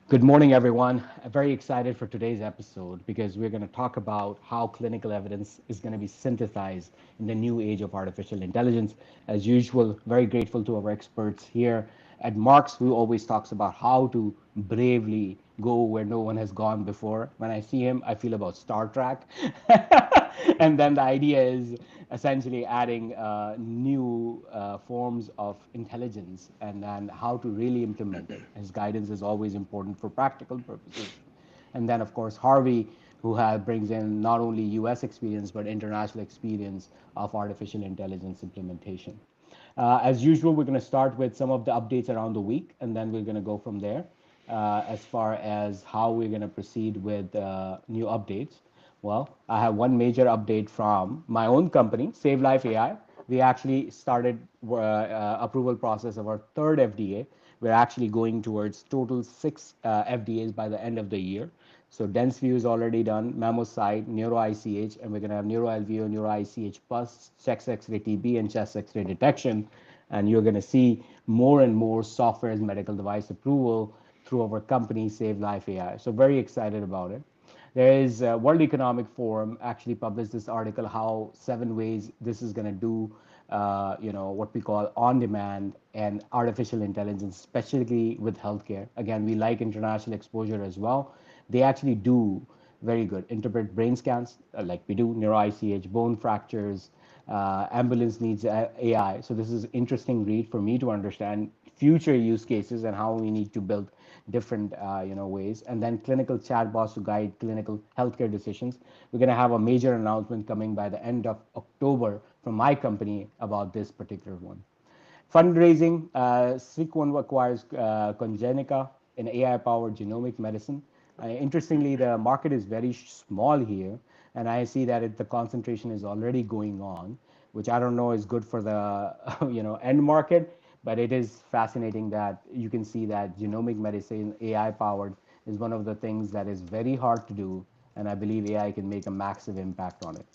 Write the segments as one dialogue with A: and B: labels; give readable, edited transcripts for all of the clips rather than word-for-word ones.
A: Good morning, everyone. I'm very excited for today's episode because we're going to talk about how clinical evidence is going to be synthesized in the new age of artificial intelligence. As usual, very grateful to our experts here at Marks, who always talks about how to bravely go where no one has gone before. When I see him, I feel about Star Trek. And then the idea is essentially adding new forms of intelligence and then how to really implement it. His guidance is always important for practical purposes. And then, of course, Harvey, who brings in not only US experience but international experience of artificial intelligence implementation. As usual, we're going to start with some of the updates around the week, and then we're going to go from there as far as how we're going to proceed with new updates. Well, I have one major update from my own company, Save Life AI. We actually started approval process of our third FDA. We're actually going towards total six FDAs by the end of the year. So DenseView is already done, MammoSite, NeuroICH, and we're going to have NeuroLVO, NeuroICH Plus, chest X-ray TB, and chest X-ray detection. And you're going to see more and more software as medical device approval through our company, Save Life AI. So very excited about it. There is World Economic Forum actually published this article how 7 ways this is going to do what we call on-demand and artificial intelligence, especially with healthcare. Again, we like international exposure as well. They actually do very good. Interpret brain scans like we do, neuro-ICH, bone fractures, ambulance needs AI. So this is interesting read for me to understand future use cases and how we need to build different ways. And then clinical chatbots to guide clinical healthcare decisions. We're going to have a major announcement coming by the end of October from my company about this particular one. Fundraising, Sequon acquires Congenica, an AI-powered genomic medicine. Interestingly, the market is very small here, and I see that the concentration is already going on, which I don't know is good for the end market, but it is fascinating that you can see that genomic medicine, AI-powered, is one of the things that is very hard to do, and I believe AI can make a massive impact on it.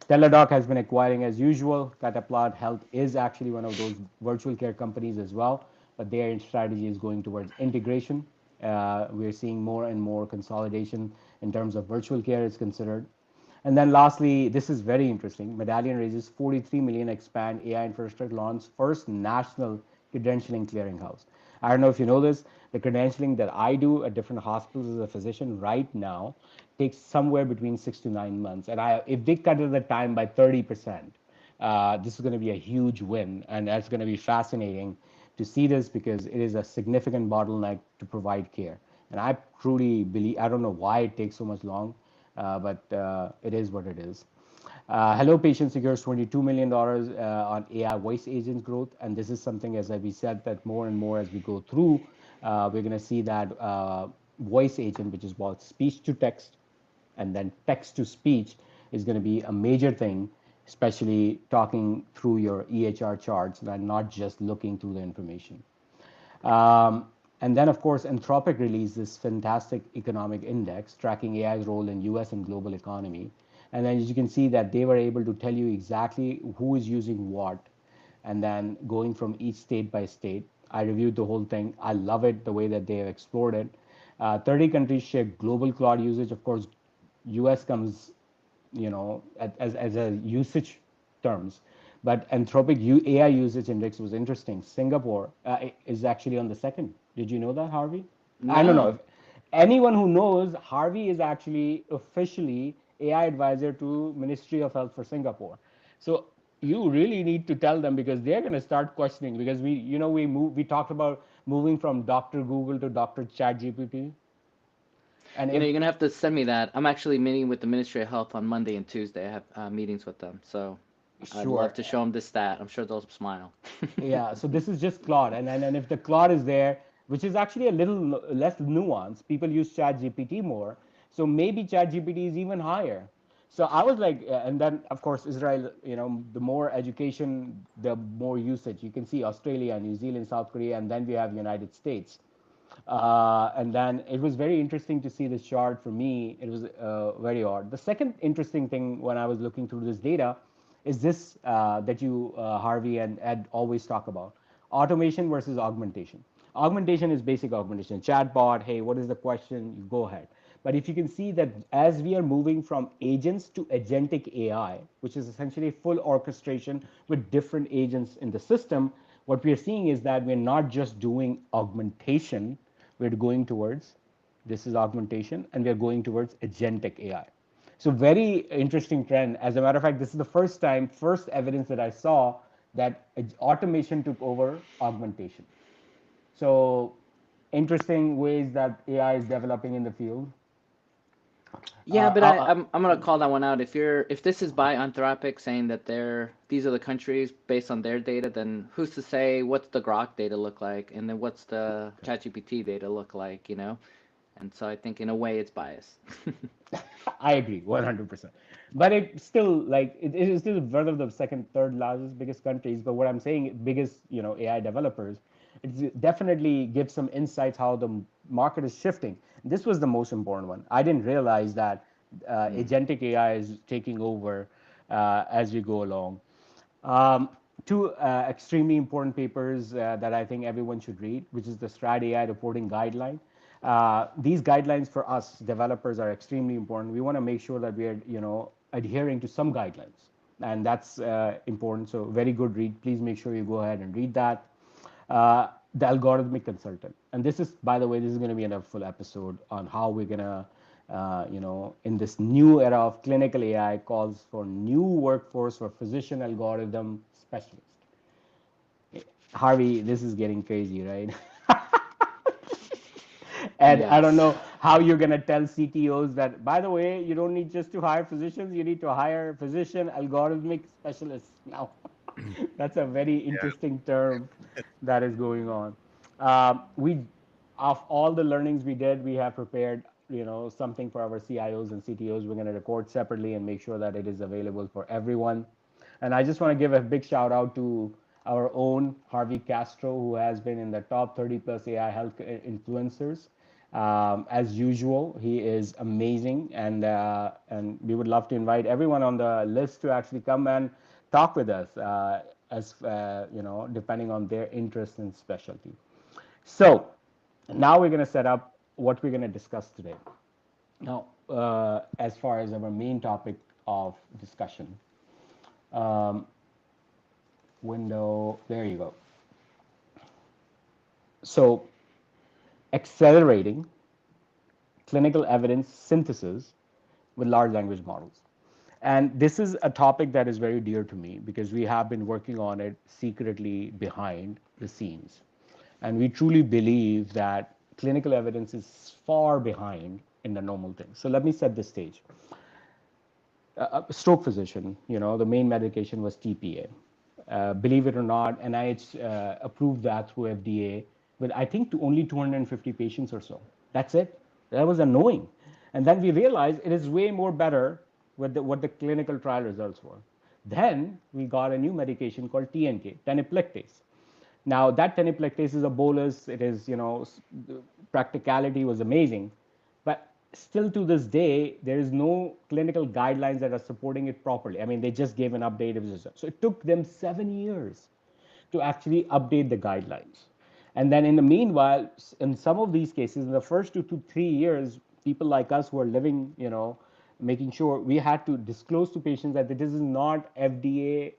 A: Teladoc has been acquiring as usual. Catapult Health is actually one of those virtual care companies as well, but their strategy is going towards integration. We're seeing more and more consolidation in terms of virtual care is considered. And then lastly, this is very interesting. Medallion raises 43 million expand AI infrastructure launch first national credentialing clearinghouse. I don't know if you know this, the credentialing that I do at different hospitals as a physician right now takes somewhere between 6 to 9 months. And if they cut the time by 30%, this is going to be a huge win. And that's going to be fascinating to see this because it is a significant bottleneck to provide care. And I truly believe, I don't know why it takes so much long, but it is what it is. Hello Patient secures $22 million on AI voice agents growth. And this is something, as we said, that more and more as we go through, we're going to see that voice agent, which is both speech to text and then text to speech, is going to be a major thing, especially talking through your EHR charts and not just looking through the information. And then, of course, Anthropic released this fantastic economic index tracking AI's role in US and global economy. And then as you can see that they were able to tell you exactly who is using what and then going from each state by state. I reviewed the whole thing. I love it, the way that they have explored it. 30 countries share global cloud usage. Of course, US comes, as a usage terms. But Anthropic AI usage index was interesting. Singapore is actually on the second. Did you know that, Harvey? I don't know.
B: No.
A: If anyone who knows, Harvey is actually officially AI advisor to Ministry of Health for Singapore. So you really need to tell them because they're going to start questioning because we talked about moving from Dr. Google to Dr. ChatGPT. And if
B: You're gonna have to send me that. I'm actually meeting with the Ministry of Health on Monday and Tuesday. I have meetings with them, so I'd love
A: sure.
B: to show them this stat. I'm sure they'll smile.
A: Yeah, so this is just Claude, and if the Claude is there, which is actually a little less nuanced, people use ChatGPT more, so maybe ChatGPT is even higher. So I was like, and then of course Israel, the more education, the more usage. You can see Australia, New Zealand, South Korea, and then we have United States. And then it was very interesting to see this chart. For me, it was very odd. The second interesting thing when I was looking through this data is this that you, Harvey and Ed, always talk about: automation versus augmentation. Augmentation is basic augmentation. Chatbot, hey, what is the question? You go ahead. But if you can see that as we are moving from agents to agentic AI, which is essentially full orchestration with different agents in the system, what we are seeing is that we're not just doing augmentation, we're going towards this is augmentation, and we're going towards agentic AI. So very interesting trend. As a matter of fact, this is the first evidence that I saw that automation took over augmentation. So interesting ways that AI is developing in the field.
B: Yeah, but
A: Uh,
B: I,
A: uh,
B: I'm gonna call that one out. If this is by Anthropic saying that these are the countries based on their data, then who's to say what's the Grok data look like, and then what's the ChatGPT data look like, you know? And so I think in a way it's biased.
A: I agree 100%. But it's still like it is still one of the second, third largest, biggest countries. But what I'm saying, biggest AI developers, it definitely gives some insights how the market is shifting. This was the most important one. I didn't realize that
B: Mm.
A: agentic AI is taking over as we go along. Um, Two extremely important papers that I think everyone should read, which is the Strat AI reporting guideline. These guidelines for us developers are extremely important. We want to make sure that we are, adhering to some guidelines, and that's important. So very good read. Please make sure you go ahead and read that. The algorithmic consultant, and this is, by the way, this is going to be another full episode on how we're going to in this new era of clinical AI calls for new workforce for physician algorithm specialists. Harvey, this is getting crazy, right? And I don't
B: Yes.
A: know how you're going to tell CTOs that, by the way, you don't need just to hire physicians, you need to hire physician algorithmic specialists now. That's a very
C: Yeah.
A: interesting term that is going on. We, of all the learnings we did, we have prepared, something for our CIOs and CTOs. We're going to record separately and make sure that it is available for everyone. And I just want to give a big shout out to our own Harvey Castro, who has been in the top 30 plus AI health influencers. As usual, he is amazing, and we would love to invite everyone on the list to actually come and talk with us, as depending on their interest and specialty. So now we're going to set up what we're going to discuss today. Now, as far as our main topic of discussion, um, window, there you go. So, accelerating clinical evidence synthesis with large language models. And this is a topic that is very dear to me because we have been working on it secretly behind the scenes. And we truly believe that clinical evidence is far behind in the normal things. So let me set the stage. A stroke physician, the main medication was TPA. Believe it or not, NIH approved that through FDA with, I think, to only 250 patients or so. That's it. That was annoying. And then we realized it is way more better with what the clinical trial results were. Then we got a new medication called TNK, teneplectase. Now that teneplectase is a bolus. It is, practicality was amazing, but still to this day, there is no clinical guidelines that are supporting it properly. I mean, they just gave an update. So it took them 7 years to actually update the guidelines. And then in the meanwhile, in some of these cases, in the first 2 to 3 years, people like us who are living, making sure we had to disclose to patients that this is not FDA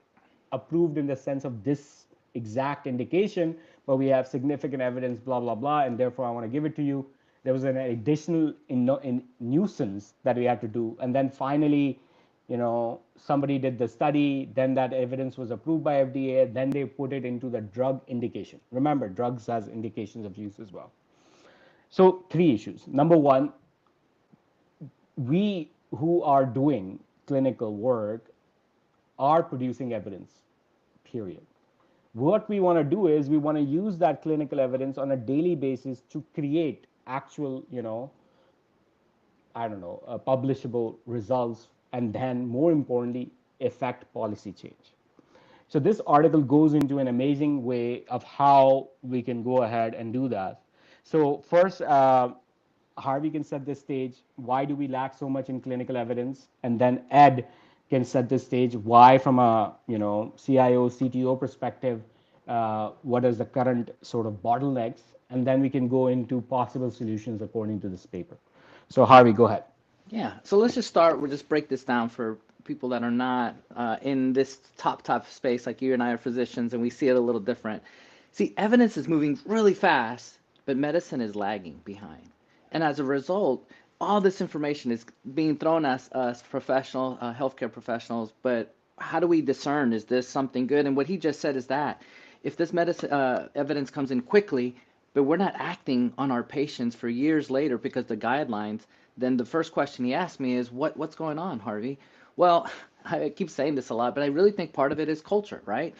A: approved in the sense of this exact indication, but we have significant evidence, blah, blah, blah, and therefore I want to give it to you. There was an additional nuisance that we had to do. And then finally, somebody did the study, then that evidence was approved by FDA, then they put it into the drug indication. Remember, drugs has indications of use as well. So three issues. Number one, we who are doing clinical work are producing evidence, period. What we want to do is we want to use that clinical evidence on a daily basis to create actual, I don't know, publishable results, and then more importantly, affect policy change. So this article goes into an amazing way of how we can go ahead and do that. So first, Harvey can set the stage. Why do we lack so much in clinical evidence? And then Ed can set the stage. Why, from a CIO CTO perspective, what is the current sort of bottlenecks? and then we can go into possible solutions according to this paper. So Harvey, go ahead.
B: Yeah. So let's just start. We'll just break this down for people that are not in this top space, like you and I are physicians, and we see it a little different. See, evidence is moving really fast, but medicine is lagging behind. And as a result, all this information is being thrown at us professional, healthcare professionals. But how do we discern? Is this something good? And what he just said is that if this medicine evidence comes in quickly, but we're not acting on our patients for years later because the guidelines, then the first question he asked me is, what's going on, Harvey? Well, I keep saying this a lot, but I really think part of it is culture, right?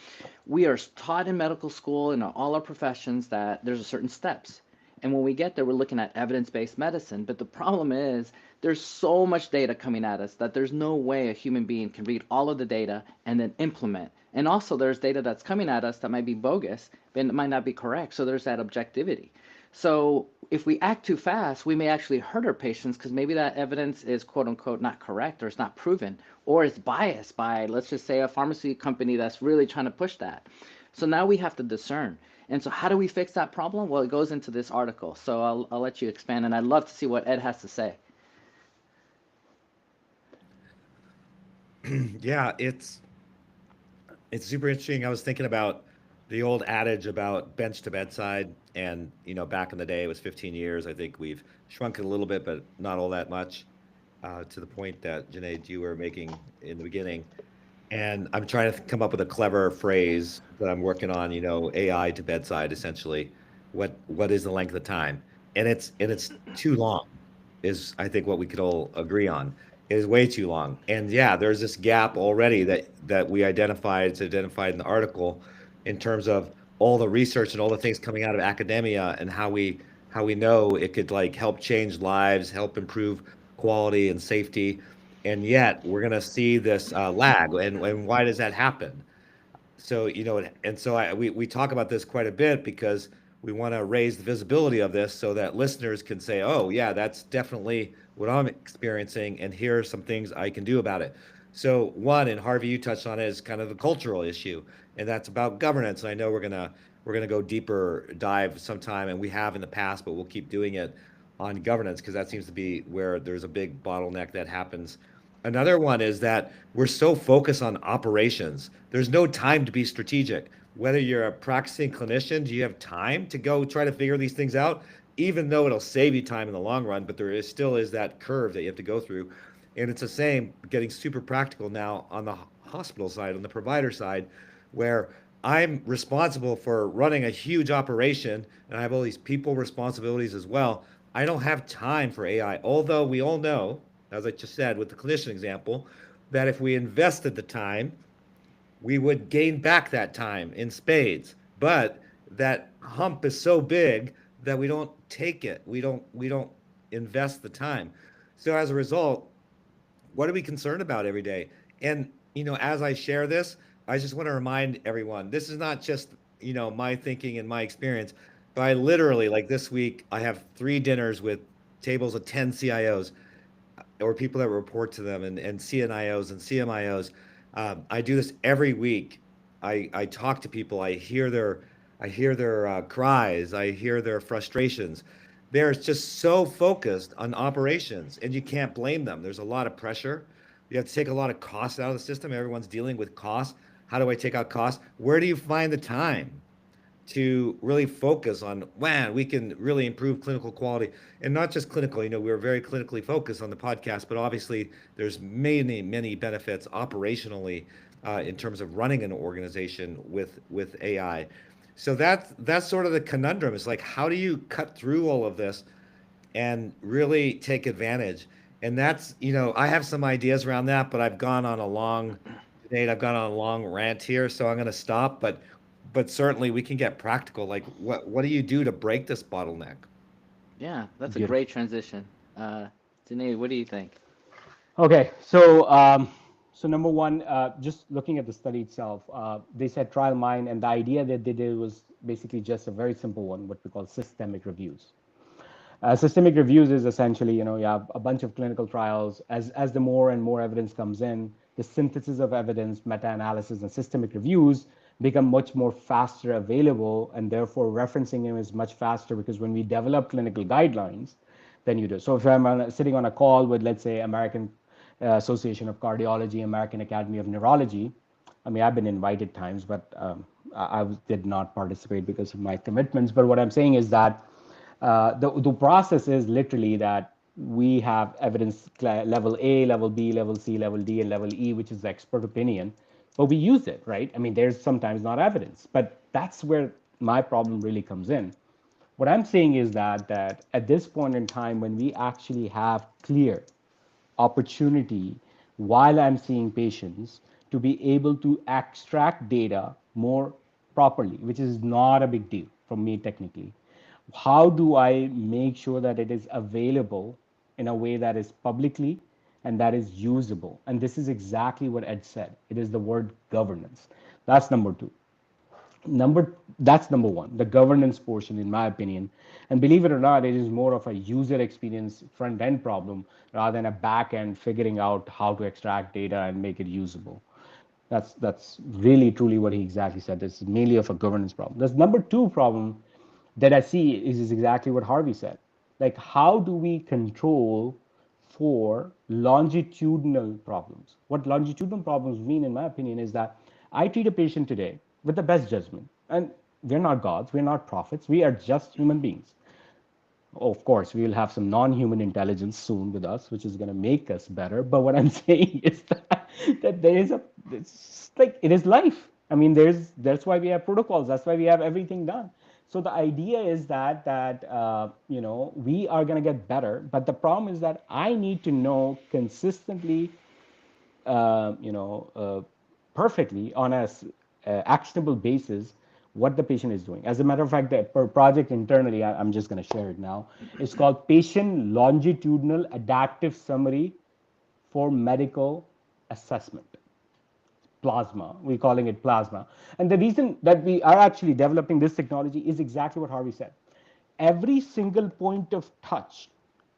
B: We are taught in medical school and all our professions that there's a certain steps. And when we get there, we're looking at evidence-based medicine. But the problem is there's so much data coming at us that there's no way a human being can read all of the data and then implement. And also there's data that's coming at us that might be bogus, but it might not be correct. So there's that objectivity. So if we act too fast, we may actually hurt our patients because maybe that evidence is quote unquote not correct, or it's not proven, or it's biased by, let's just say, a pharmacy company that's really trying to push that. So now we have to discern. And so how do we fix that problem? Well, it goes into this article. So I'll let you expand, and I'd love to see what Ed has to say.
C: Yeah, it's super interesting. I was thinking about the old adage about bench to bedside, and back in the day it was 15 years. I think we've shrunk it a little bit, but not all that much, to the point that Junaid, you were making in the beginning. And I'm trying to come up with a clever phrase that I'm working on. AI to bedside, essentially. What is the length of time? And it's too long, is I think what we could all agree on. It is way too long. And yeah, there's this gap already that we identified. It's identified in the article in terms of all the research and all the things coming out of academia, and how we know it could like help change lives, help improve quality and safety. And yet we're going to see this lag. And why does that happen? So and so we talk about this quite a bit because we want to raise the visibility of this so that listeners can say, oh yeah, that's definitely what I'm experiencing, and here are some things I can do about it. So one, and Harvey, you touched on it, is kind of the cultural issue, and that's about governance. And I know we're gonna go deeper dive sometime, and we have in the past, but we'll keep doing it on governance because that seems to be where there's a big bottleneck that happens. Another one is that we're so focused on operations. There's no time to be strategic. Whether you're a practicing clinician, do you have time to go try to figure these things out? Even though it'll save you time in the long run, but still is that curve that you have to go through. And it's the same, getting super practical now on the hospital side, on the provider side, where I'm responsible for running a huge operation and I have all these people responsibilities as well. I don't have time for AI, although we all know, as I just said with the clinician example, that if we invested the time, we would gain back that time in spades. But that hump is so big that we don't take it. We don't invest the time. So as a result, what are we concerned about every day? And as I share this, I just want to remind everyone, this is not just my thinking and my experience, but I literally, like this week, I have 3 dinners with tables of 10 CIOs or people that report to them, and CNIOs and CMIOs. I do this every week. I talk to people. I hear their cries. I hear their frustrations. They're just so focused on operations, and you can't blame them. There's a lot of pressure. You have to take a lot of costs out of the system. Everyone's dealing with costs. How do I take out costs? Where do you find the time to really focus on, man, we can really improve clinical quality, and not just clinical. We're very clinically focused on the podcast, but obviously there's many, many benefits operationally in terms of running an organization with AI. So that's sort of the conundrum. It's like, how do you cut through all of this and really take advantage? And that's, I have some ideas around that, but I've gone on a long, Nate, I've gone on a long rant here, so I'm going to stop. But certainly we can get practical. Like, what do you do to break this bottleneck?
B: Yeah, that's a
A: Beautiful.
B: great transition. Junaid, what do you think?
A: Okay, so number one, just looking at the study itself, they said trial mind, and the idea that they did was basically just a very simple one, what we call systemic reviews. Systemic reviews is essentially, you have a bunch of clinical trials. As the more and more evidence comes in, the synthesis of evidence, meta-analysis, and systemic reviews become much more faster available, and therefore referencing him is much faster, because when we develop clinical guidelines, then you do. So if I'm sitting on a call with, let's say, American Association of Cardiology, American Academy of Neurology, I mean, I've been invited times, but I did not participate because of my commitments. But what I'm saying is that the process is literally that we have evidence level A, level B, level C, level D, and level E, which is the expert opinion, but we use it, right? I mean, there's sometimes not evidence, but that's where my problem really comes in. What I'm saying is that at this point in time, when we actually have clear opportunity while I'm seeing patients to be able to extract data more properly, which is not a big deal for me technically. How do I make sure that it is available in a way that is publicly and that is usable? And this is exactly what Ed said. It is the word governance. That's number two. That's number one, the governance portion, in my opinion. And believe it or not, it is more of a user experience front end problem rather than a back end figuring out how to extract data and make it usable. That's really truly what he exactly said. This is mainly of a governance problem. The number two problem that I see is exactly what Harvey said. Like, how do we control for longitudinal problems? What longitudinal problems mean, in my opinion, is that I treat a patient today with the best judgment. And we're not gods, we're not prophets, we are just human beings. Of course, we will have some non-human intelligence soon with us, which is going to make us better. But what I'm saying is that there is it's like it is life. I mean, that's why we have protocols. That's why we have everything done. So the idea is that we are going to get better. But the problem is that I need to know consistently, uh, you know, uh, perfectly on a actionable basis what the patient is doing. As a matter of fact, the project internally, I'm just going to share it now. It's called Patient Longitudinal Adaptive Summary for Medical Assessment. Plasma, we're calling it Plasma. And the reason that we are actually developing this technology is exactly what Harvey said. Every single point of touch,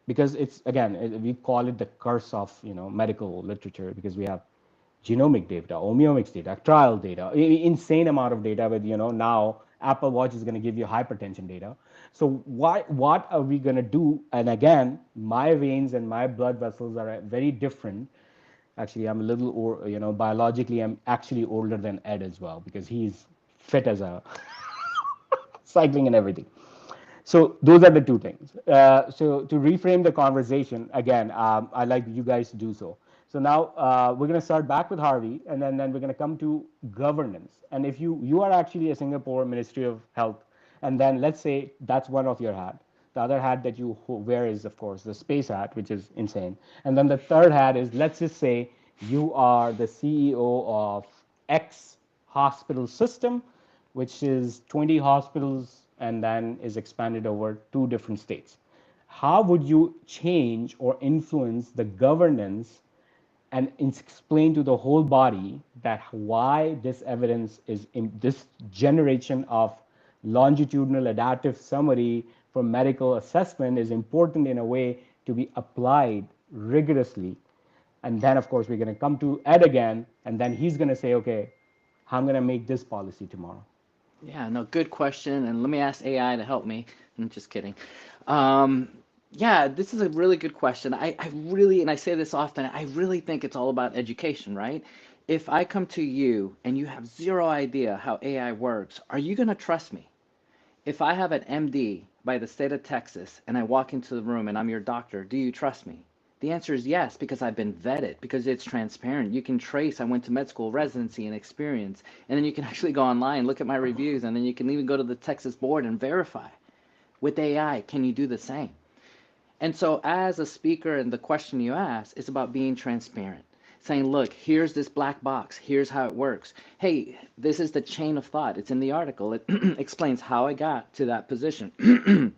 A: because it's, again, we call it the curse of medical literature, because we have genomic data, omics data, trial data, insane amount of data. With now Apple Watch is going to give you hypertension data. So what are we going to do? And again, my veins and my blood vessels are very different. Actually, I'm a little, or biologically, I'm actually older than Ed as well, because he's fit as a cycling and everything. So those are the two things. So to reframe the conversation again, I'd like you guys to do so. So now we're going to start back with Harvey, and then we're going to come to governance. And if you are actually a Singapore Ministry of Health, and then let's say that's one of your hat. The other hat that you wear is, of course, the space hat, which is insane. And then the third hat is, let's just say you are the CEO of X hospital system, which is 20 hospitals and then is expanded over 2 different states. How would you change or influence the governance and explain to the whole body that why this evidence is in this generation of longitudinal adaptive summary for medical assessment is important in a way to be applied rigorously? And then, of course, we're going to come to Ed again, and then he's going to say, okay, I'm going to make this policy tomorrow.
B: Yeah, no, good question. And let me ask AI to help me. I'm just kidding. Um, yeah, this is a really good question. I really, and I say this often, I really think it's all about education, right? If I come to you and you have zero idea how AI works, are you going to trust me? If I have an MD by the state of Texas and I walk into the room and I'm your doctor, do you trust me? The answer is yes, because I've been vetted, because it's transparent. You can trace, I went to med school, residency, and experience. And then you can actually go online, look at my reviews, and then you can even go to the Texas board and verify. With AI, can you do the same? And so, as a speaker, and the question you ask is about being transparent, saying, look, here's this black box, here's how it works. Hey, this is the chain of thought. It's in the article. It explains how I got to that position.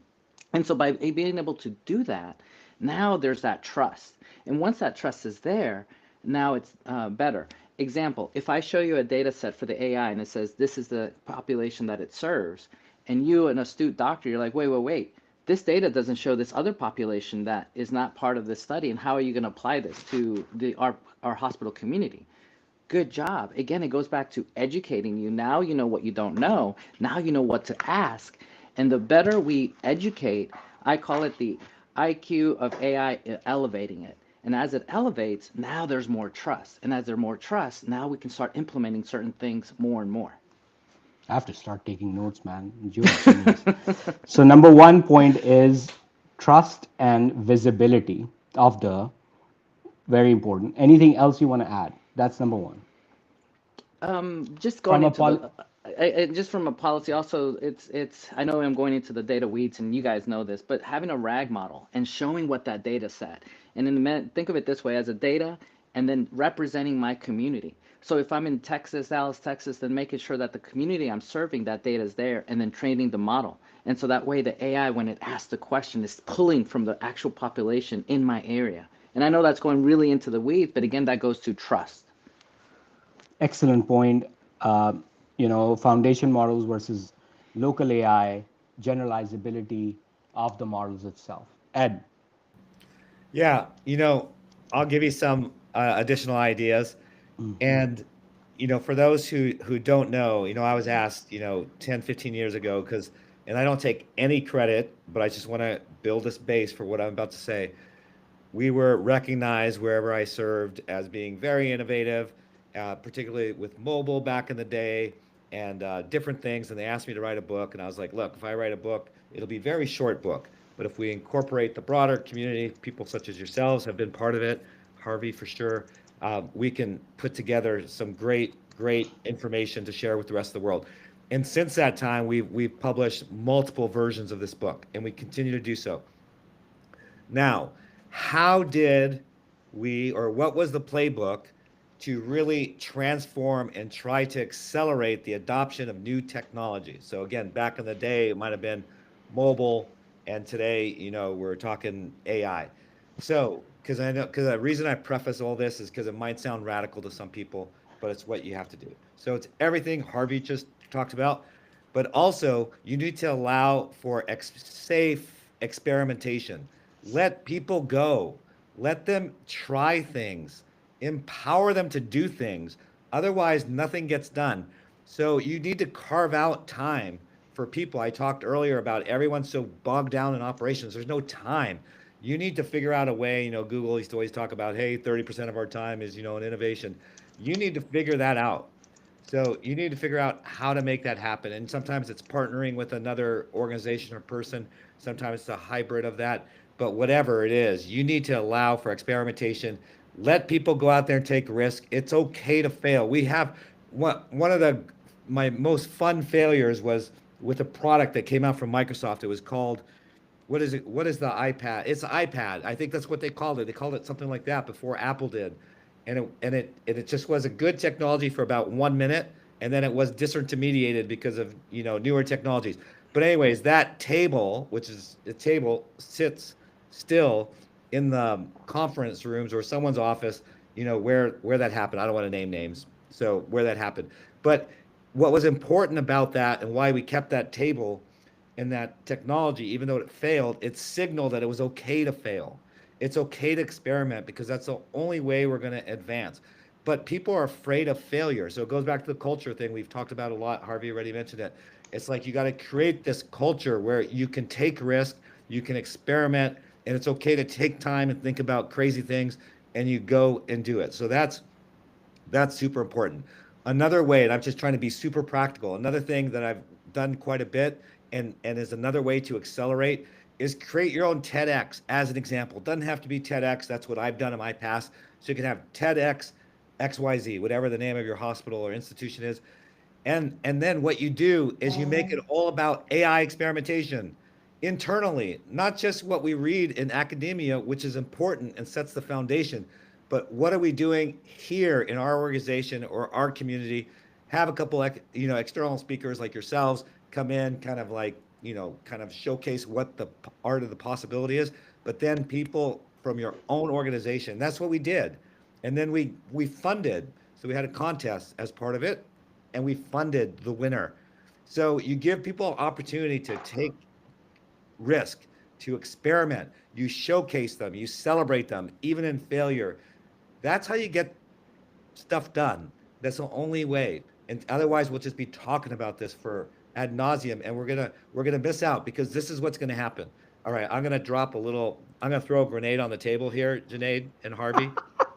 B: And so, by being able to do that, now there's that trust. And once that trust is there, now it's better. Example, if I show you a data set for the AI and it says this is the population that it serves, and you, an astute doctor, you're like, wait, this data doesn't show this other population that is not part of this study, and how are you going to apply this to our hospital community? Good job. Again, it goes back to educating you. Now you know what you don't know. Now you know what to ask. And the better we educate, I call it the IQ of AI elevating it. And as it elevates, now there's more trust. And as there's more trust, now we can start implementing certain things more and more.
A: I have to start taking notes, man. You're a genius. So number one point is trust and visibility of the very important. Anything else you want to add? That's number one.
B: Just going
A: From a
B: into the just from a policy, also it's I know I'm going into the data weeds, and you guys know this, but having a RAG model and showing what that data set, and in the think of it this way as a data, and then representing my community. So if I'm in Texas, Dallas, Texas, then making sure that the community I'm serving, that data is there, and then training the model. And so that way the AI, when it asks the question, is pulling from the actual population in my area. And I know that's going really into the weeds, but again, that goes to trust.
A: Excellent point. Uh, foundation models versus local AI, generalizability of the models itself. Ed.
C: Yeah, I'll give you some additional ideas.
A: Mhm.
C: And for those who don't know, I was asked, 10, 15 years ago, and I don't take any credit, but I just want to build this base for what I'm about to say. We were recognized wherever I served as being very innovative, particularly with mobile back in the day and different things. And they asked me to write a book, and I was like, look, if I write a book, it'll be a very short book. But if we incorporate the broader community, people such as yourselves have been part of it, Harvey for sure, we can put together some great, great information to share with the rest of the world. And since that time, we've published multiple versions of this book, and we continue to do so. Now, how did we, or what was the playbook to really transform and try to accelerate the adoption of new technology? So again, back in the day, it might have been mobile, and today, we're talking AI. So, because the reason I preface all this is because it might sound radical to some people, but it's what you have to do. So it's everything Harvey just talked about, but also you need to allow for safe experimentation. Let people go. Let them try things. Empower them to do things. Otherwise, nothing gets done. So you need to carve out time for people. I talked earlier about everyone's so bogged down in operations. There's no time. You need to figure out a way. Google used to always talk about, hey, 30% of our time is, in innovation. You need to figure that out. So you need to figure out how to make that happen. And sometimes it's partnering with another organization or person. Sometimes it's a hybrid of that. But whatever it is, you need to allow for experimentation. Let people go out there and take risk. It's okay to fail. We have one of my most fun failures was with a product that came out from Microsoft. It was called, what is it? What is the iPad? It's the iPad. I think that's what they called it. They called it something like that before Apple did. And it just was a good technology for about 1 minute, and then it was disintermediated because of newer technologies. But anyways, that table, which is a table, sits still in the conference rooms or someone's office, where that happened. I don't want to name names, so where that happened. But what was important about that and why we kept that table and that technology, even though it failed, it signaled that it was okay to fail. It's okay to experiment because that's the only way we're going to advance. But people are afraid of failure. So it goes back to the culture thing we've talked about a lot. Harvey already mentioned it. It's like you got to create this culture where you can take risk, you can experiment, and it's okay to take time and think about crazy things, and you go and do it. So that's super important. Another way, and I'm just trying to be super practical, another thing that I've done quite a bit and is another way to accelerate is create your own TEDx as an example. It doesn't have to be TEDx. That's what I've done in my past. So you can have TEDx, XYZ, whatever the name of your hospital or institution is. And then what you do is you make it all about AI experimentation internally, not just what we read in academia, which is important and sets the foundation, but what are we doing here in our organization or our community? Have a couple, external speakers like yourselves come in, kind of like, kind of showcase what the art of the possibility is, but then people from your own organization. That's what we did, and then we funded. So we had a contest as part of it, and we funded the winner. So you give people opportunity to take risk, to experiment. You showcase them, you celebrate them, even in failure. That's how you get stuff done. That's the only way. And otherwise, we'll just be talking about this for ad nauseum, and we're gonna miss out because this is what's gonna happen. All right, I'm gonna drop a little. I'm gonna throw a grenade on the table here, Junaid and Harvey.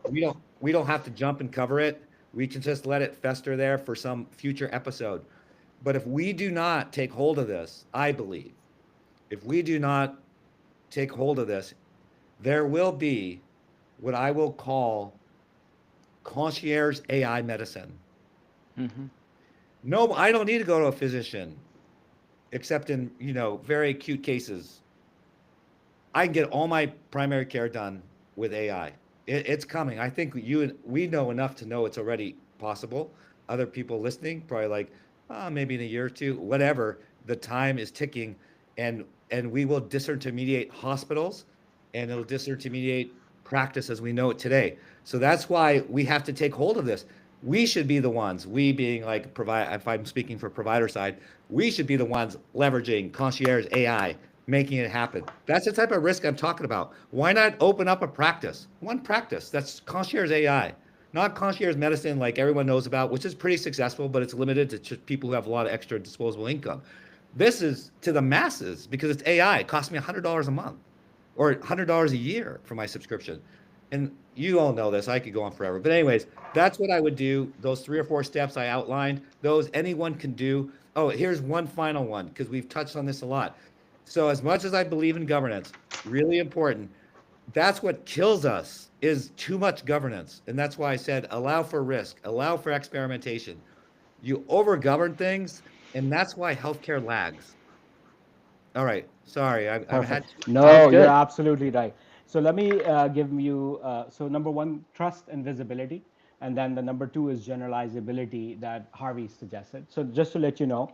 C: We don't have to jump and cover it. We can just let it fester there for some future episode. But if we do not take hold of this, I believe, if we do not take hold of this, there will be what I will call concierge AI medicine.
B: Hmm.
C: No, I don't need to go to a physician except in, very acute cases. I can get all my primary care done with AI. It's coming. I think we know enough to know it's already possible. Other people listening probably like, maybe in a year or two, whatever. The time is ticking, and we will disintermediate hospitals, and it'll disintermediate practice as we know it today. So that's why we have to take hold of this. We should be the ones, we being like provide. If I'm speaking for provider side, we should be the ones leveraging concierge AI, making it happen. That's the type of risk I'm talking about. Why not open up a practice? One practice that's concierge AI, not concierge medicine like everyone knows about, which is pretty successful, but it's limited to just people who have a lot of extra disposable income. This is to the masses because it's AI. It costs me $100 a month or $100 a year for my subscription. And you all know this. I could go on forever. But anyways, that's what I would do. Those 3 or 4 steps I outlined, those anyone can do. Oh, here's one final one because we've touched on this a lot. So as much as I believe in governance, really important, that's what kills us is too much governance. And that's why I said allow for risk, allow for experimentation. You overgovern things, and that's why healthcare lags. All right. Sorry, I've
A: Perfect.
C: had
B: That was
A: No, you're
B: good.
A: absolutely right. So let me give you, so number one, trust and visibility. And then the number two is generalizability that Harvey suggested. So just to let you know,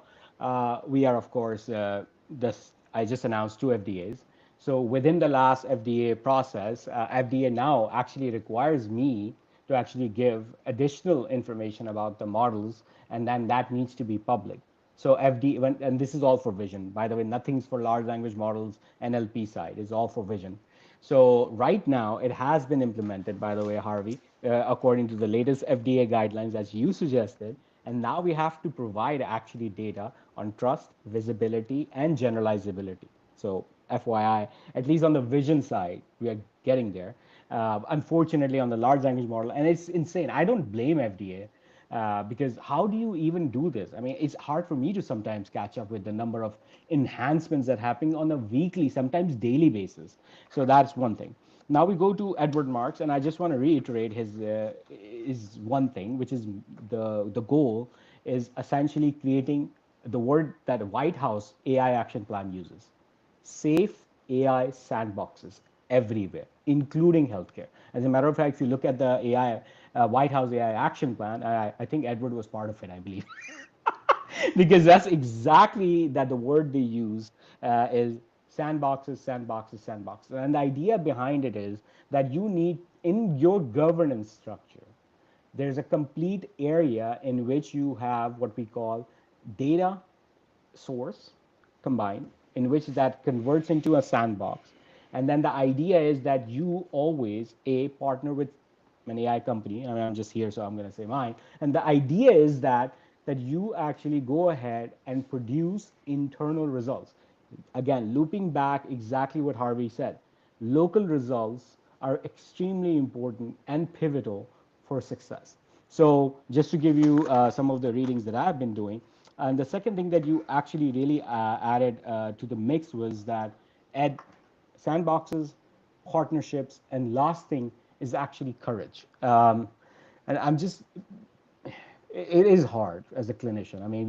A: we are, of course, I just announced 2 FDAs. So within the last FDA process, FDA now actually requires me to actually give additional information about the models, and then that needs to be public. So and this is all for vision. By the way, nothing's for large language models, NLP side. It's all for vision. So right now, it has been implemented, by the way, Harvey, according to the latest FDA guidelines, as you suggested. And now we have to provide actually data on trust, visibility, and generalizability. So FYI, at least on the vision side, we are getting there. Unfortunately, on the large language model, and it's insane. I don't blame FDA because how do you even do this? I mean, it's hard for me to sometimes catch up with the number of enhancements that happen on a weekly, sometimes daily basis. So that's one thing. Now we go to Edward Marks, and I just want to reiterate his one thing, which is the goal is essentially creating the word that White House AI action plan uses: safe AI sandboxes everywhere, including healthcare. As a matter of fact, if you look at the AI White House AI action plan, I think Edward was part of it, I believe, because that's exactly that the word they use is sandboxes, sandboxes, sandboxes. And the idea behind it is that you need in your governance structure, there's a complete area in which you have what we call data source combined, in which that converts into a sandbox. And then the idea is that you always a partner with an AI company. I mean, I'm just here, so I'm going to say mine. And the idea is that you actually go ahead and produce internal results. Again, looping back exactly what Harvey said, local results are extremely important and pivotal for success. So, just to give you some of the readings that I've been doing, and the second thing that you actually really added to the mix was that Ed, sandboxes, partnerships, and last thing is actually courage. And I'm just, it is hard as a clinician. I mean,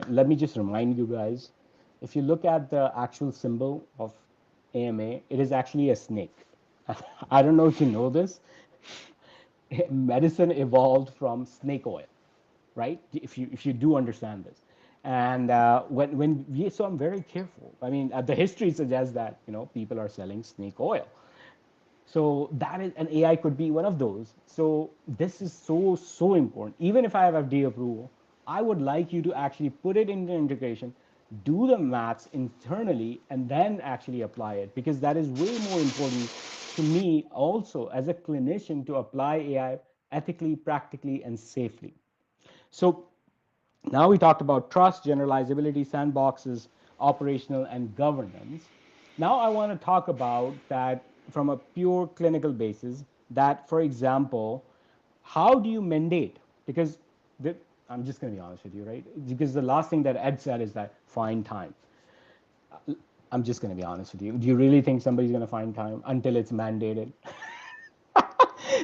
A: let me just remind you guys, if you look at the actual symbol of AMA, it is actually a snake. I don't know if you know this. Medicine evolved from snake oil, right? If you do understand this, and so I'm very careful. I mean, the history suggests that people are selling snake oil, so that is an AI could be one of those. So this is so important. Even if I have FDA approval, I would like you to actually put it in the integration, do the maths internally, and then actually apply it, because that is way more important to me also as a clinician to apply AI ethically, practically, and safely. So now we talked about trust, generalizability, sandboxes, operational, and governance. Now I want to talk about that from a pure clinical basis. That, for example, how do you mandate? Because the, I'm just going to be honest with you, right? Because the last thing that Ed said is that find time. I'm just going to be honest with you. Do you really think somebody's going to find time until it's mandated?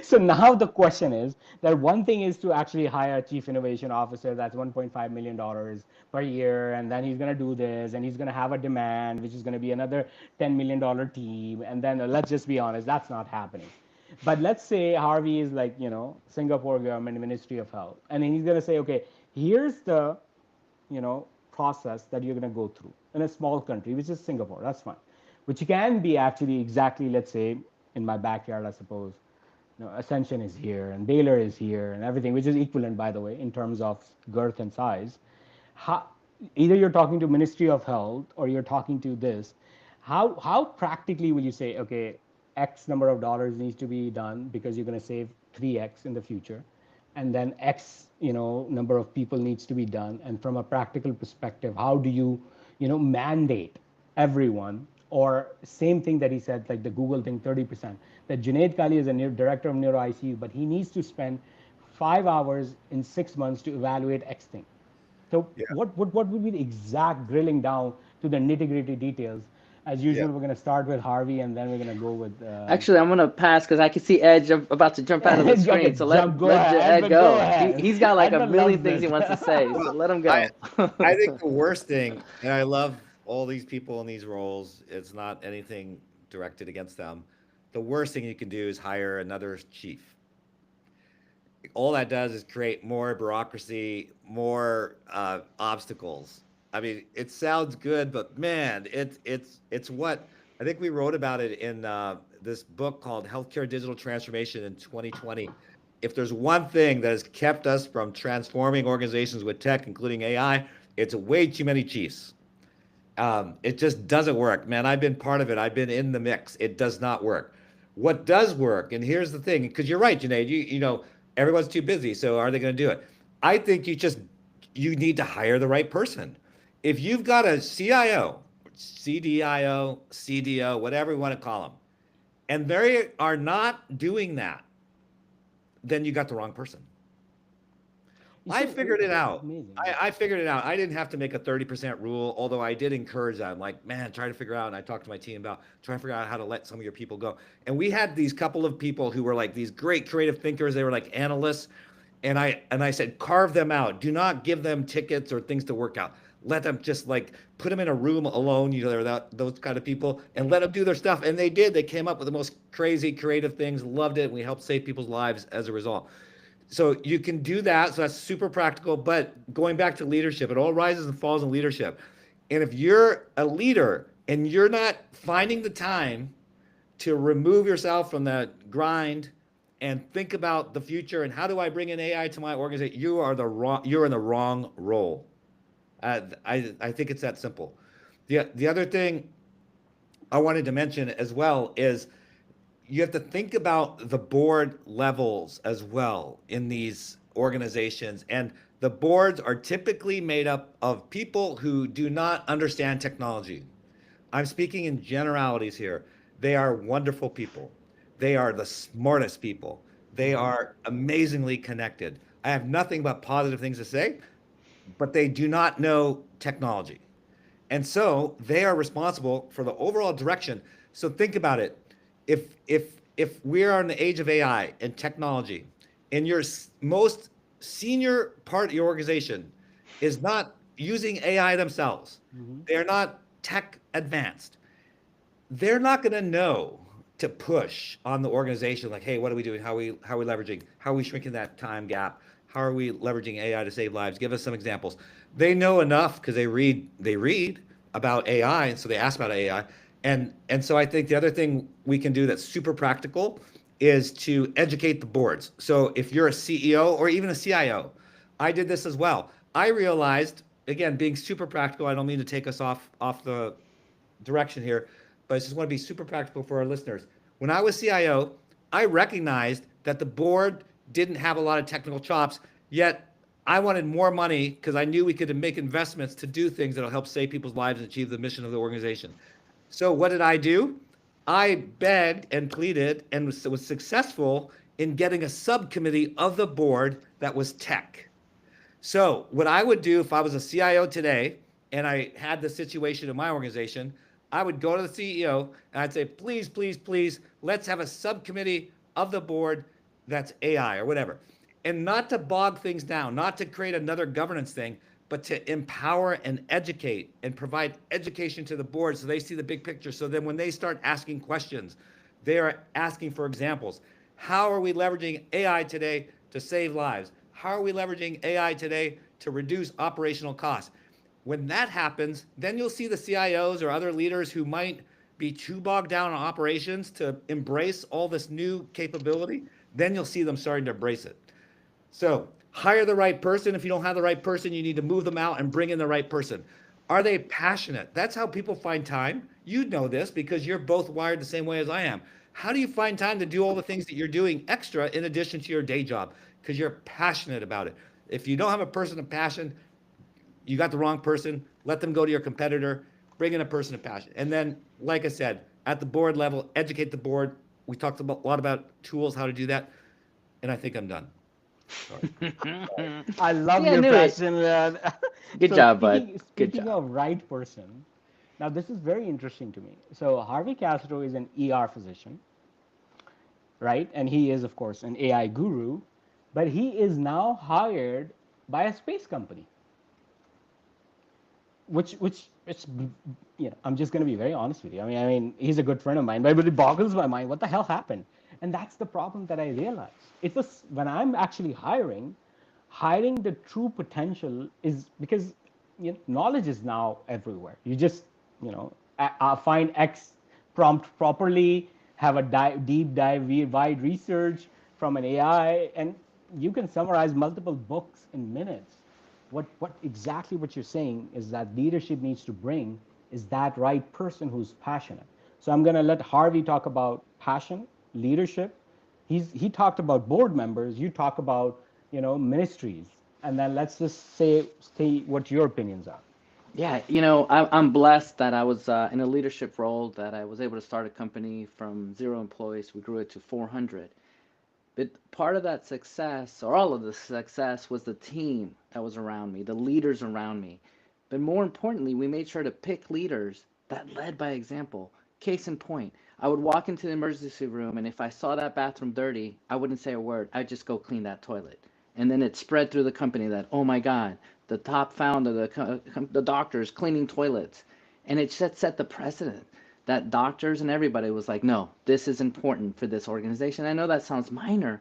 A: So now the question is that one thing is to actually hire a chief innovation officer that's $1.5 million per year, and then he's going to do this, and he's going to have a demand, which is going to be another $10 million team. And then let's just be honest, that's not happening. But let's say Harvey is like, Singapore government, Ministry of Health, and then he's going to say, okay, here's the process that you're going to go through in a small country, which is Singapore. That's fine. Which can be actually exactly, let's say, in my backyard, I suppose. Ascension is here and Baylor is here and everything, which is equivalent, by the way, in terms of girth and size. How, either you're talking to Ministry of Health or you're talking to this. How practically will you say, okay, X number of dollars needs to be done because you're going to save 3X in the future, and then X number of people needs to be done, and from a practical perspective, how do you mandate everyone? Or same thing that he said, like the Google thing, 30%, that Junaid Kali is a director of neuro ICU, but he needs to spend 5 hours in 6 months to evaluate X thing. So
C: Yeah.
A: what would be the exact drilling down to the nitty gritty details? As usual,
C: Yeah.
A: we're going to start with Harvey, and then we're going to go with.
B: Actually, I'm gonna pass because I can see Ed about to jump out of the
A: Okay,
B: screen. So
A: go
B: let
A: ahead,
B: Ed
A: Edmund,
B: go.
A: go ahead.
B: He's got like a
A: Edmund
B: million
A: loves
B: things he
A: this.
B: wants to say. So let him go.
C: I think the worst thing, and I love all these people in these roles, it's not anything directed against them. The worst thing you can do is hire another chief. All that does is create more bureaucracy, more obstacles. I mean, it sounds good, but man, it's what I think we wrote about it in this book called Healthcare Digital Transformation in 2020. If there's one thing that has kept us from transforming organizations with tech, including AI, it's way too many chiefs. It just doesn't work, man. I've been part of it. I've been in the mix. It does not work. What does work, and here's the thing, because you're right, Junaid, everyone's too busy. So are they going to do it? I think you need to hire the right person. If you've got a CIO, CDIO, CDO, whatever you want to call them, and they are not doing that, then you got the wrong person. I figured it out. I figured it out. I didn't have to make a 30% rule, although I did encourage that. I'm like, man, try to figure out. And I talked to my team about trying to figure out how to let some of your people go. And we had these couple of people who were like these great creative thinkers. They were like analysts. And I said, carve them out. Do not give them tickets or things to work out. Let them just like put them in a room alone, those kind of people, and let them do their stuff. And they did. They came up with the most crazy creative things, loved it. And we helped save people's lives as a result. So you can do that. So that's super practical. But going back to leadership, it all rises and falls in leadership. And if you're a leader and you're not finding the time to remove yourself from that grind and think about the future and how do I bring in AI to my organization, you're in the wrong role. I think it's that simple. The other thing I wanted to mention as well is you have to think about the board levels as well in these organizations. And the boards are typically made up of people who do not understand technology. I'm speaking in generalities here. They are wonderful people. They are the smartest people. They are amazingly connected. I have nothing but positive things to say, but they do not know technology. And so they are responsible for the overall direction. So think about it. If we are in the age of AI and technology, and your most senior part of your organization is not using AI themselves, they're not tech advanced, they're not going to know to push on the organization like, hey, what are we doing? How are we leveraging? How are we shrinking that time gap? How are we leveraging AI to save lives? Give us some examples. They know enough because they read about AI, and so they ask about AI. And so I think the other thing we can do that's super practical is to educate the boards. So if you're a CEO or even a CIO, I did this as well. I realized, again, being super practical, I don't mean to take us off the direction here, but I just want to be super practical for our listeners. When I was CIO, I recognized that the board didn't have a lot of technical chops, yet I wanted more money because I knew we could make investments to do things that'll help save people's lives and achieve the mission of the organization. So what did I do? I begged and pleaded and was successful in getting a subcommittee of the board that was tech. So what I would do if I was a CIO today and I had the situation in my organization, I would go to the CEO and I'd say, please, please, please, let's have a subcommittee of the board that's AI or whatever. And not to bog things down, not to create another governance thing, but to empower and educate and provide education to the board so they see the big picture. So then when they start asking questions, they are asking for examples. How are we leveraging AI today to save lives? How are we leveraging AI today to reduce operational costs? When that happens, then you'll see the CIOs or other leaders who might be too bogged down on operations to embrace all this new capability. Then you'll see them starting to embrace it. So hire the right person. If you don't have the right person, you need to move them out and bring in the right person. Are they passionate? That's how people find time. You know this because you're both wired the same way as I am. How do you find time to do all the things that you're doing extra in addition to your day job? Because you're passionate about it. If you don't have a person of passion, you got the wrong person. Let them go to your competitor. Bring in a person of passion. And then, like I said, at the board level, educate the board. We talked a lot about tools, how to do that. And I think I'm done. Sorry.
A: I love
B: Yeah, I
A: your
B: knew it.
A: passion, man.
B: Good
A: So
B: job, bud. Good
A: speaking
B: job.
A: of right person, now this is very interesting to me. So Harvey Castro is an ER physician, right? And he is, of course, an AI guru, but he is now hired by a space company, which I'm just going to be very honest with you. I mean, he's a good friend of mine, but it boggles my mind. What the hell happened? And that's the problem that I realized. It was when I'm actually hiring the true potential is because knowledge is now everywhere. You just find X prompt properly, have a deep dive, wide research from an AI, and you can summarize multiple books in minutes. What exactly what you're saying is that leadership needs to bring is that right person who's passionate. So I'm going to let Harvey talk about passion, leadership. He talked about board members. You talk about ministries, and then let's just say what your opinions are.
B: Yeah, I'm blessed that I was in a leadership role, that I was able to start a company from 0 employees. We grew it to 400. But part of that success, or all of the success, was the team that was around me, the leaders around me. But more importantly, we made sure to pick leaders that led by example. Case in point, I would walk into the emergency room, and if I saw that bathroom dirty, I wouldn't say a word. I'd just go clean that toilet. And then it spread through the company that, oh my God, the top founder, the doctors cleaning toilets. And it just set the precedent that doctors and everybody was like, no, this is important for this organization. I know that sounds minor.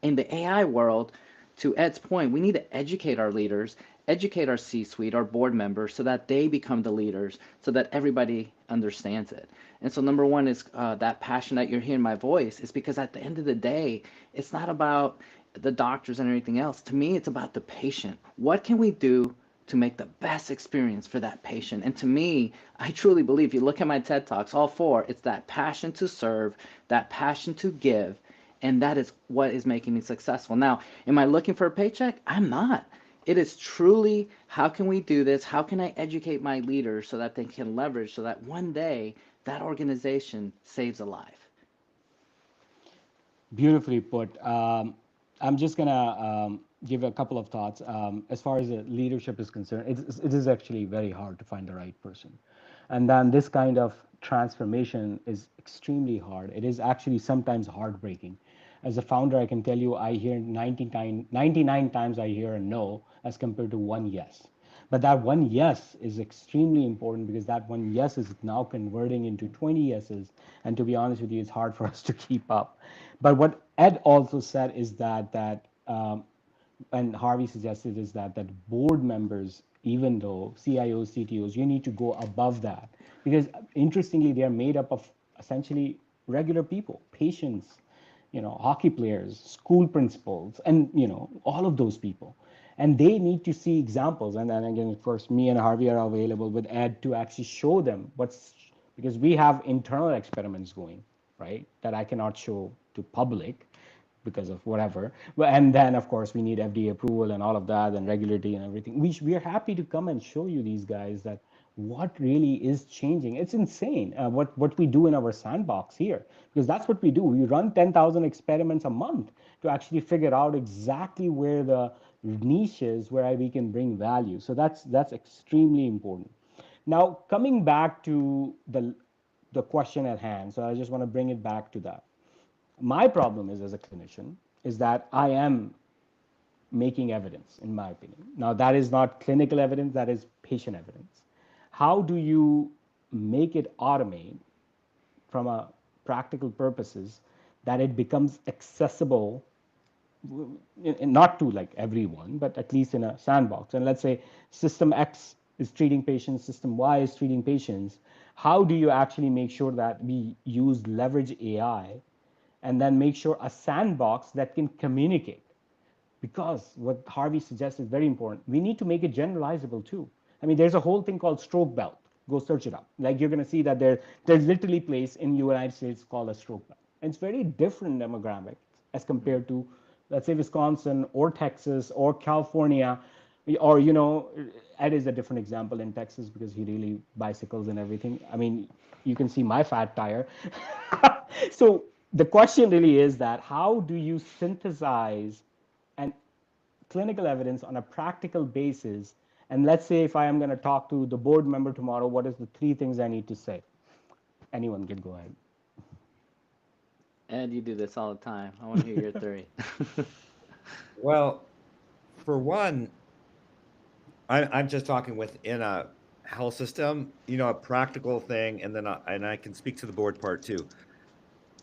B: In the AI world, to Ed's point, we need to educate our leaders, educate our C-suite, our board members, so that they become the leaders, so that everybody understands it. And so number one is that passion that you're hearing my voice is because at the end of the day, it's not about the doctors and everything else. To me, it's about the patient. What can we do to make the best experience for that patient? And to me, I truly believe, you look at my TED Talks, all four, it's that passion to serve, that passion to give, and that is what is making me successful. Now, am I looking for a paycheck? I'm not. It is truly, how can we do this? How can I educate my leaders so that they can leverage, so that one day that organization saves a life?
A: Beautifully put. I'm just gonna give a couple of thoughts. As far as the leadership is concerned, it is actually very hard to find the right person, and then this kind of transformation is extremely hard. It is actually sometimes heartbreaking. As a founder, I can tell you, I hear 99 times I hear a no as compared to one yes. But that one yes is extremely important because that one yes is now converting into 20 yeses. And to be honest with you, it's hard for us to keep up. But what Ed also said is that and Harvey suggested is that board members, even though CIOs, CTOs, you need to go above that because interestingly, they are made up of essentially regular people, patients, hockey players, school principals, and all of those people. And they need to see examples. And then again, of course, me and Harvey are available with Ed to actually show them because we have internal experiments going, right? That I cannot show to public, because of whatever. And then, of course, we need FDA approval and all of that and regulatory and everything. We are happy to come and show you these guys that what really is changing. It's insane what we do in our sandbox here, because that's what we do. We run 10,000 experiments a month to actually figure out exactly where the niches where we can bring value. So that's extremely important. Now, coming back to the question at hand, so I just want to bring it back to that. My problem is, as a clinician, is that I am making evidence, in my opinion. Now, that is not clinical evidence, that is patient evidence. How do you make it automate from a practical purposes that it becomes accessible, not to like everyone, but at least in a sandbox? And let's say system X is treating patients, system Y is treating patients. How do you actually make sure that we leverage AI and then make sure a sandbox that can communicate? Because what Harvey suggests is very important. We need to make it generalizable too. I mean, there's a whole thing called stroke belt. Go search it up. Like, you're going to see that there's literally a place in the United States called a stroke belt. And it's very different demographics as compared to, let's say, Wisconsin or Texas or California, or, Ed is a different example in Texas because he really bicycles and everything. I mean, you can see my fat tire. So the question really is that how do you synthesize and clinical evidence on a practical basis? And let's say if I am going to talk to the board member tomorrow, what is the 3 things I need to say? Anyone can go ahead.
B: Ed, you do this all the time. I want to hear your 3.
C: Well, for one, I'm just talking within a health system, a practical thing, and then and I can speak to the board part too.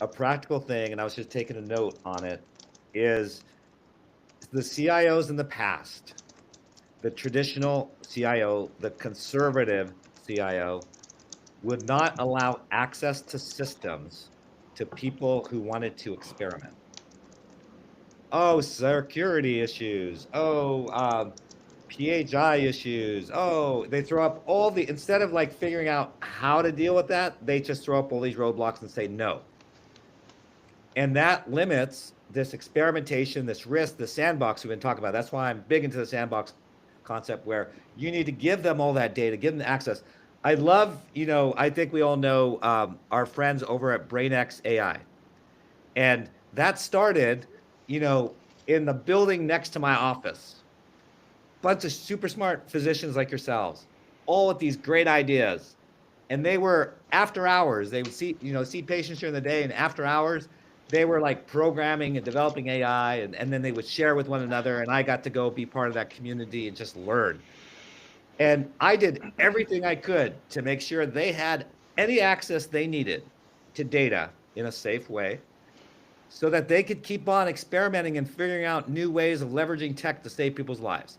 C: A practical thing, and I was just taking a note on it, is the CIOs in the past, the traditional CIO, the conservative CIO, would not allow access to systems to people who wanted to experiment. Oh, security issues. Oh, PHI issues. Oh, they throw up instead of like figuring out how to deal with that, they just throw up all these roadblocks and say no. And that limits this experimentation, this risk, the sandbox we've been talking about. That's why I'm big into the sandbox concept, where you need to give them all that data, give them the access. I love, I think we all know our friends over at BrainX AI. And that started, in the building next to my office. Bunch of super smart physicians like yourselves, all with these great ideas. And they were, after hours, they would see patients during the day, and after hours, they were like programming and developing AI, and then they would share with one another, and I got to go be part of that community and just learn. And I did everything I could to make sure they had any access they needed to data in a safe way, so that they could keep on experimenting and figuring out new ways of leveraging tech to save people's lives.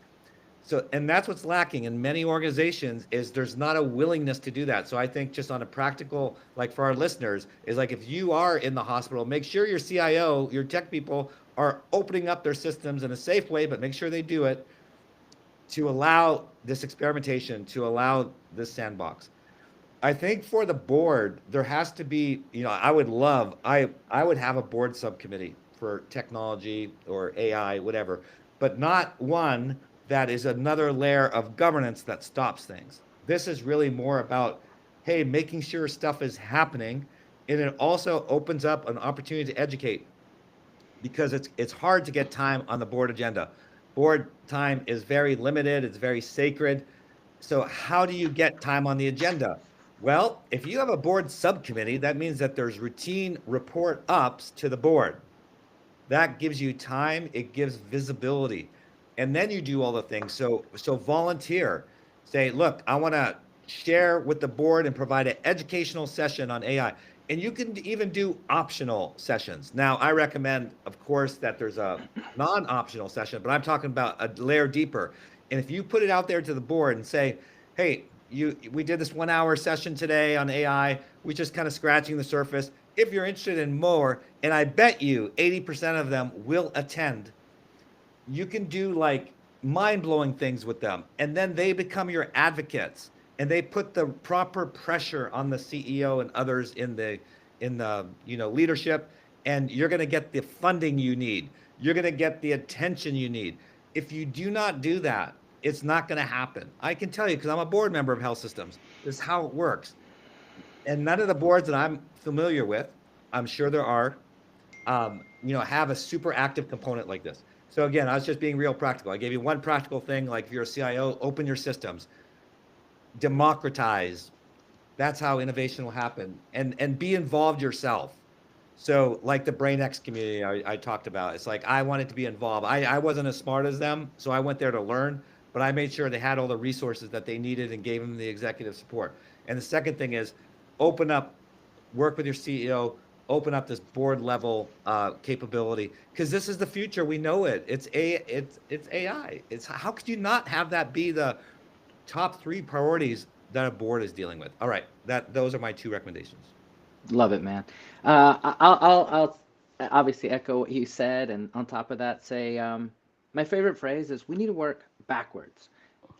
C: So, and that's what's lacking in many organizations, is there's not a willingness to do that. So I think just on a practical, like for our listeners, is like, if you are in the hospital, make sure your CIO, your tech people are opening up their systems in a safe way, but make sure they do it to allow this experimentation, to allow this sandbox. I think for the board, there has to be, I would have a board subcommittee for technology or AI, whatever, but not one that is another layer of governance that stops things. This is really more about, hey, making sure stuff is happening. And it also opens up an opportunity to educate, because it's hard to get time on the board agenda. Board time is very limited. It's very sacred. So how do you get time on the agenda? Well, if you have a board subcommittee, that means that there's routine report ups to the board. That gives you time. It gives visibility. And then you do all the things. So volunteer. Say, look, I want to share with the board and provide an educational session on AI. And you can even do optional sessions. Now, I recommend, of course, that there's a non-optional session, but I'm talking about a layer deeper. And if you put it out there to the board and say, hey, we did this 1 hour session today on AI, we're just kind of scratching the surface. If you're interested in more, and I bet you 80% of them will attend, you can do like mind-blowing things with them, and then they become your advocates, and they put the proper pressure on the CEO and others in the leadership, and you're going to get the funding you need. You're going to get the attention you need. If you do not do that, it's not going to happen. I can tell you because I'm a board member of health systems. This is how it works. And none of the boards that I'm familiar with, I'm sure there are, have a super active component like this. So again, I was just being real practical. I gave you one practical thing, like if you're a CIO, open your systems, democratize. That's how innovation will happen, and be involved yourself. So like the BrainX community I talked about, it's like I wanted to be involved. I wasn't as smart as them, so I went there to learn, but I made sure they had all the resources that they needed and gave them the executive support. And the second thing is open up, work with your CEO, open up this board level capability, because this is the future. We know it. It's AI. It's how could you not have that be the top 3 priorities that a board is dealing with? All right, those are my 2 recommendations.
B: Love it, man. I'll obviously echo what you said, and on top of that, say my favorite phrase is we need to work backwards.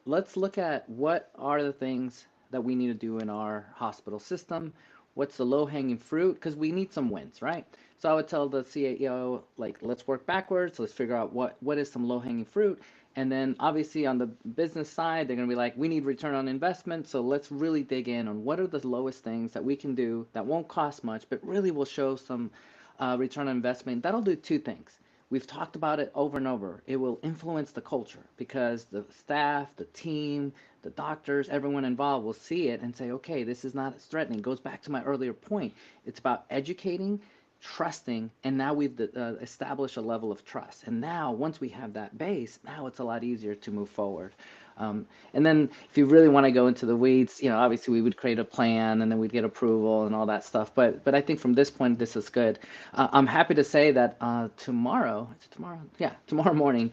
B: Let's look at what are the things that we need to do in our hospital system. What's the low-hanging fruit? Because we need some wins, right? So I would tell the CEO, like, let's work backwards. Let's figure out what is some low-hanging fruit. And then obviously on the business side, they're going to be like, we need return on investment. So let's really dig in on what are the lowest things that we can do that won't cost much, but really will show some return on investment. That'll do 2 things. We've talked about it over and over. It will influence the culture because the staff, the team, the doctors, everyone involved will see it and say, okay, this is not as threatening. It goes back to my earlier point. It's about educating, trusting, and now we've established a level of trust. And now once we have that base, now it's a lot easier to move forward. And then if you really want to go into the weeds, obviously we would create a plan and then we'd get approval and all that stuff. But I think from this point, this is good. I'm happy to say that tomorrow morning,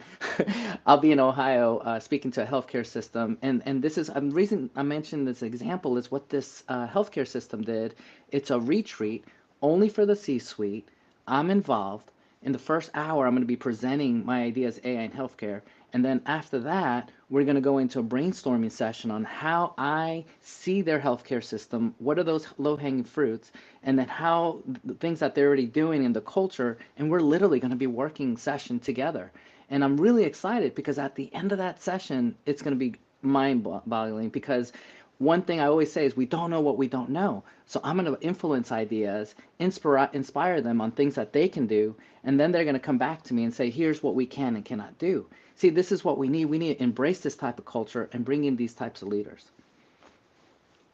B: I'll be in Ohio speaking to a healthcare system. And this is the reason I mentioned this example is what this healthcare system did. It's a retreat only for the C-suite. I'm involved. In the first hour, I'm going to be presenting my ideas AI in healthcare. And then after that, we're going to go into a brainstorming session on how I see their healthcare system, what are those low-hanging fruits, and then how the things that they're already doing in the culture, and we're literally going to be working session together. And I'm really excited because at the end of that session, it's going to be mind-boggling because one thing I always say is we don't know what we don't know. So I'm going to influence ideas, inspire them on things that they can do, and then they're going to come back to me and say, here's what we can and cannot do. See, this is what we need. We need to embrace this type of culture and bring in these types of leaders.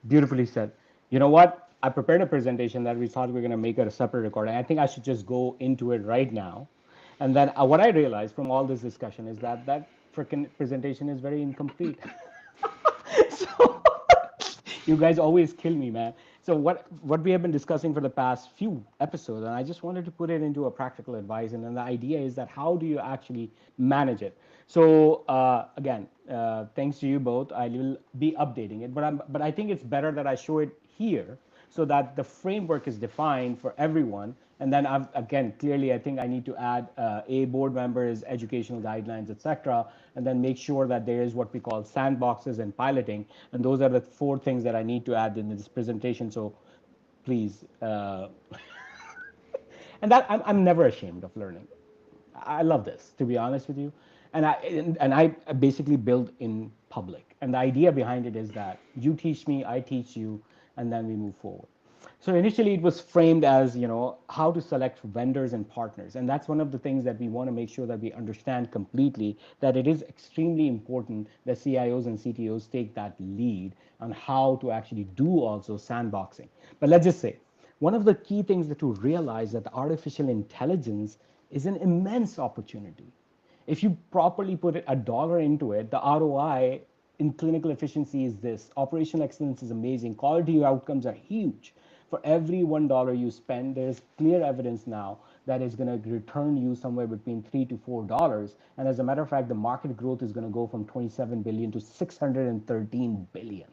A: Beautifully said. You know what? I prepared a presentation that we thought we were going to make it a separate recording. I think I should just go into it right now. And then what I realized from all this discussion is that freaking presentation is very incomplete. So you guys always kill me, man. So what we have been discussing for the past few episodes, and I just wanted to put it into a practical advice, and then the idea is that how do you actually manage it? So again, thanks to you both, I will be updating it, but I think it's better that I show it here so that the framework is defined for everyone. And then again, clearly, I think I need to add board members, educational guidelines, etc., and then make sure that there is what we call sandboxes and piloting. And those are the 4 things that I need to add in this presentation. So please, and that I'm never ashamed of learning. I love this, to be honest with you. And I basically build in public. And the idea behind it is that you teach me, I teach you, and then we move forward. So initially it was framed as, how to select vendors and partners. And that's one of the things that we want to make sure that we understand completely, that it is extremely important that CIOs and CTOs take that lead on how to actually do also sandboxing. But let's just say, one of the key things that to realize that artificial intelligence is an immense opportunity. If you properly put a dollar into it, the ROI in clinical efficiency is this. Operational excellence is amazing. Quality outcomes are huge. For every $1 you spend, there's clear evidence now that it's going to return you somewhere between $3 to $4. And as a matter of fact, the market growth is going to go from 27 billion to 613 billion.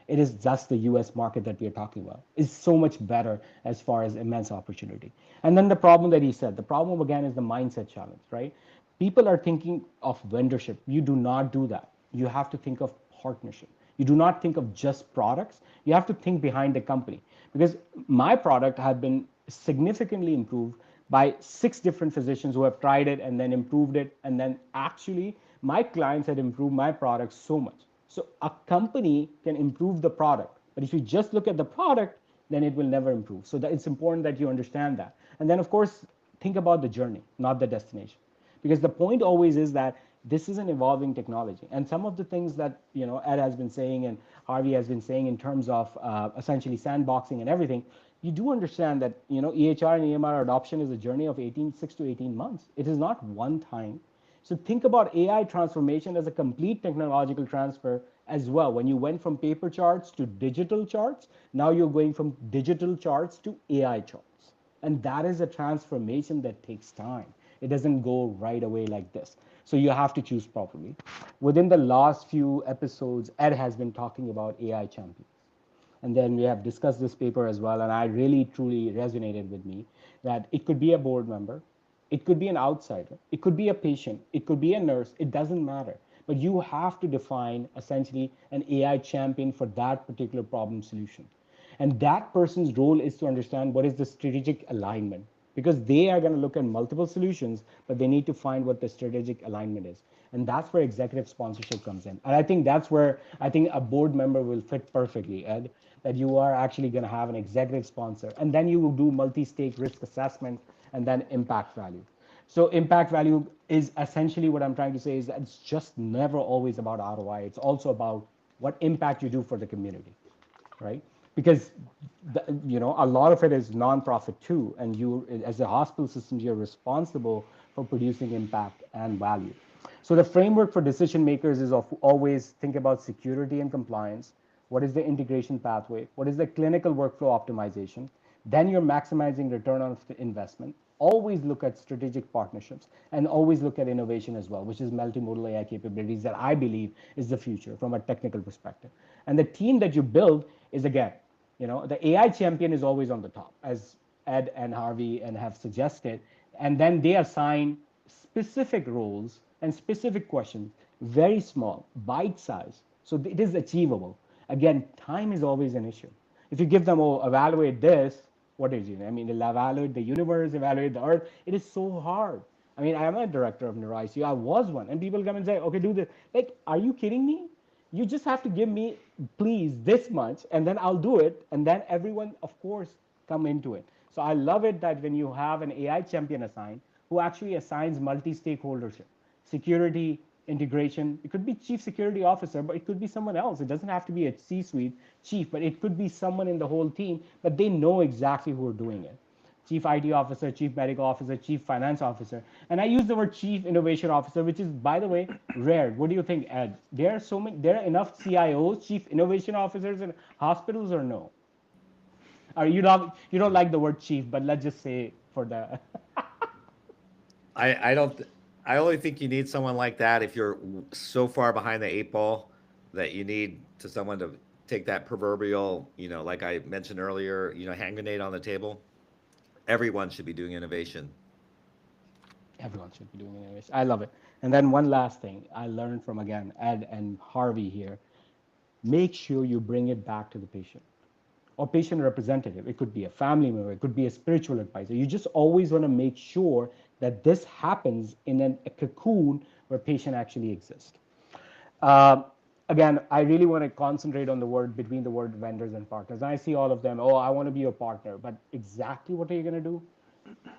A: It is just the US market that we are talking about. It's so much better as far as immense opportunity. And then the problem that he said, the problem again is the mindset challenge, right? People are thinking of vendorship. You do not do that. You have to think of partnership. You do not think of just products. You have to think behind the company. Because my product had been significantly improved by 6 different physicians who have tried it and then improved it. And then actually, my clients had improved my product so much. So a company can improve the product, but if you just look at the product, then it will never improve. So that it's important that you understand that. And then, of course, think about the journey, not the destination, because the point always is that this is an evolving technology. And some of the things that Ed has been saying and Harvey has been saying in terms of essentially sandboxing and everything, you do understand that EHR and EMR adoption is a journey of 6 to 18 months. It is not one time. So think about AI transformation as a complete technological transfer as well. When you went from paper charts to digital charts, now you're going from digital charts to AI charts. And that is a transformation that takes time. It doesn't go right away like this. So you have to choose properly. Within the last few episodes, Ed has been talking about AI champions. And then we have discussed this paper as well, and I really truly resonated with me that it could be a board member, it could be an outsider, it could be a patient, it could be a nurse, it doesn't matter. But you have to define essentially an AI champion for that particular problem solution. And that person's role is to understand what is the strategic alignment, because they are going to look at multiple solutions, but they need to find what the strategic alignment is. And that's where executive sponsorship comes in. And I think that's where I think a board member will fit perfectly, Ed, that you are actually going to have an executive sponsor. And then you will do multi-stake risk assessment and then impact value. So impact value is essentially what I'm trying to say is that it's just never always about ROI. It's also about what impact you do for the community, right? Because a lot of it is nonprofit too, and you, as a hospital system, you're responsible for producing impact and value. So the framework for decision makers is always think about security and compliance. What is the integration pathway? What is the clinical workflow optimization? Then you're maximizing return on investment. Always look at strategic partnerships and always look at innovation as well, which is multimodal AI capabilities that I believe is the future from a technical perspective. And the team that you build is, again, the AI champion is always on the top, as Ed and Harvey and have suggested. And then they assign specific roles and specific questions, very small, bite size. So it is achievable. Again, time is always an issue. If you give them, evaluate this, what is it? I mean, they'll evaluate the universe, evaluate the earth. It is so hard. I mean, I am a director of neuro ICU. I was one. And people come and say, okay, do this. Like, are you kidding me? You just have to give me, please, this much, and then I'll do it. And then everyone, of course, come into it. So I love it that when you have an AI champion assigned who actually assigns multi-stakeholdership, security, integration. It could be chief security officer, but it could be someone else. It doesn't have to be a C-suite chief, but it could be someone in the whole team, but they know exactly who are doing it. Chief IT officer, chief medical officer, chief finance officer. And I use the word chief innovation officer, which is, by the way, rare. What do you think, Ed? There are enough CIOs, chief innovation officers in hospitals, or no? Or you don't like the word chief, but let's just say for the
C: I don't. I only think you need someone like that if you're so far behind the eight ball that you need to someone to take that proverbial, like I mentioned earlier, hand grenade on the table. Everyone should be doing innovation.
A: everyone should be doing it anyways. I love it. And then one last thing I learned from, again, Ed and Harvey here, make sure you bring it back to the patient or patient representative. It could be a family member, it could be a spiritual advisor. You just always want to make sure that this happens in a cocoon where patient actually exists. Uh, Again, I really want to concentrate on the word between the word vendors and partners. And I see all of them, I want to be your partner, but exactly what are you going to do?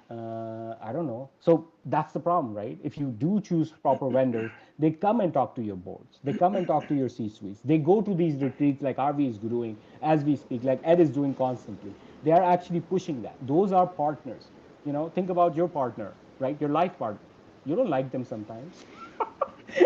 A: I don't know. So that's the problem, right? If you do choose proper vendors, they come and talk to your boards. They come and talk to your C-suites. They go to these retreats like RV is doing as we speak, like Ed is doing constantly. They are actually pushing that. Those are partners. Think about your partner, right? Your life partner. You don't like them sometimes.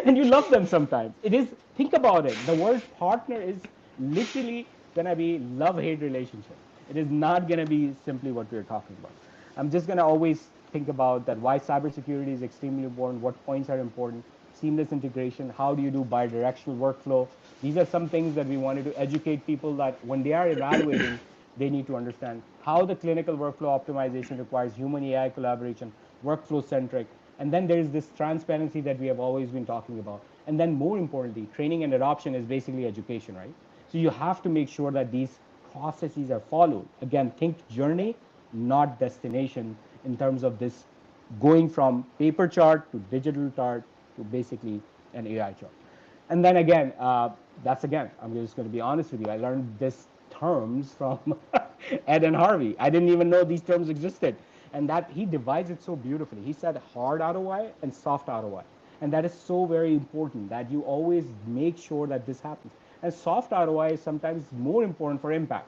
A: And you love them sometimes. It is, think about it. The word partner is literally gonna be love-hate relationship. It is not gonna be simply what we're talking about. I'm just gonna always think about that why cybersecurity is extremely important, what points are important, seamless integration, how do you do bidirectional workflow. These are some things that we wanted to educate people that when they are evaluating, they need to understand how the clinical workflow optimization requires human AI collaboration, workflow centric, and then there is this transparency that we have always been talking about. And then more importantly, training and adoption is basically education, right? So you have to make sure that these processes are followed. Again, think journey not destination in terms of this going from paper chart to digital chart to basically an AI chart. And then again, that's again, I'm just going to be honest with you. I learned this terms from Ed and Harvey. I didn't even know these terms existed. And that he divides it so beautifully. He said hard ROI and soft ROI. And that is so very important that you always make sure that this happens. And soft ROI is sometimes more important for impact.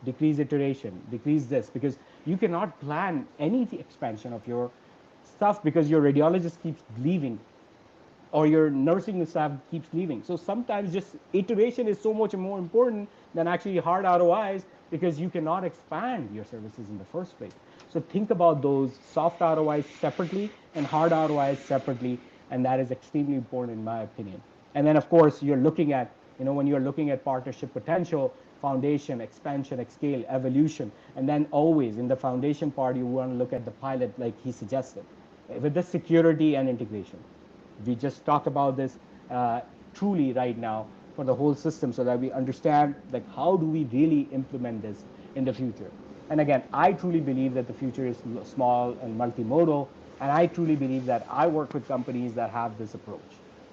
A: Decrease iteration, decrease this, because you cannot plan any expansion of your stuff because your radiologist keeps leaving or your nursing staff keeps leaving. So sometimes just iteration is so much more important than actually hard ROIs because you cannot expand your services in the first place. So think about those soft ROIs separately and hard ROIs separately, and that is extremely important in my opinion. And then of course you're looking at, when you're looking at partnership potential, foundation, expansion, scale, evolution, and then always in the foundation part you want to look at the pilot like he suggested, with the security and integration. We just talk about this truly right now for the whole system so that we understand like how do we really implement this in the future. And again, I truly believe that the future is small and multimodal, and I truly believe that I work with companies that have this approach,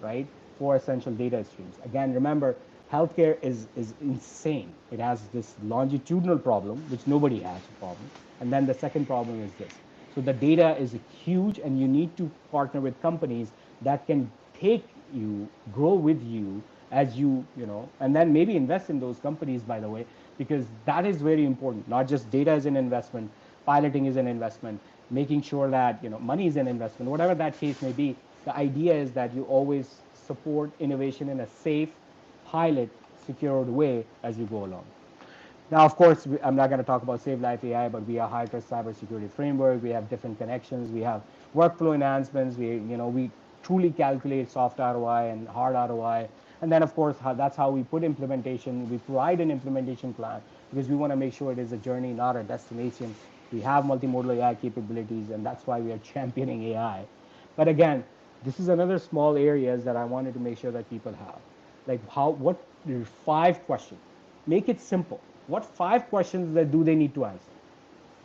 A: right, for essential data streams. Again, remember, healthcare is insane. It has this longitudinal problem which nobody has a problem, and then the second problem is this. So the data is huge, and you need to partner with companies that can take you, grow with you as and then maybe invest in those companies, by the way, because that is very important. Not just data is an investment, piloting is an investment, making sure that money is an investment, whatever that case may be. The idea is that you always support innovation in a safe, pilot, secured way as you go along. Now, of course, I'm not going to talk about Save Life AI, but we are high trust cybersecurity framework. We have different connections. We have workflow enhancements. We truly calculate soft ROI and hard ROI. And then, of course, that's how we put implementation. We provide an implementation plan because we want to make sure it is a journey, not a destination. We have multimodal AI capabilities, and that's why we are championing AI. But again, this is another small areas that I wanted to make sure that people have. Like what 5 questions. Make it simple. What 5 questions that do they need to answer?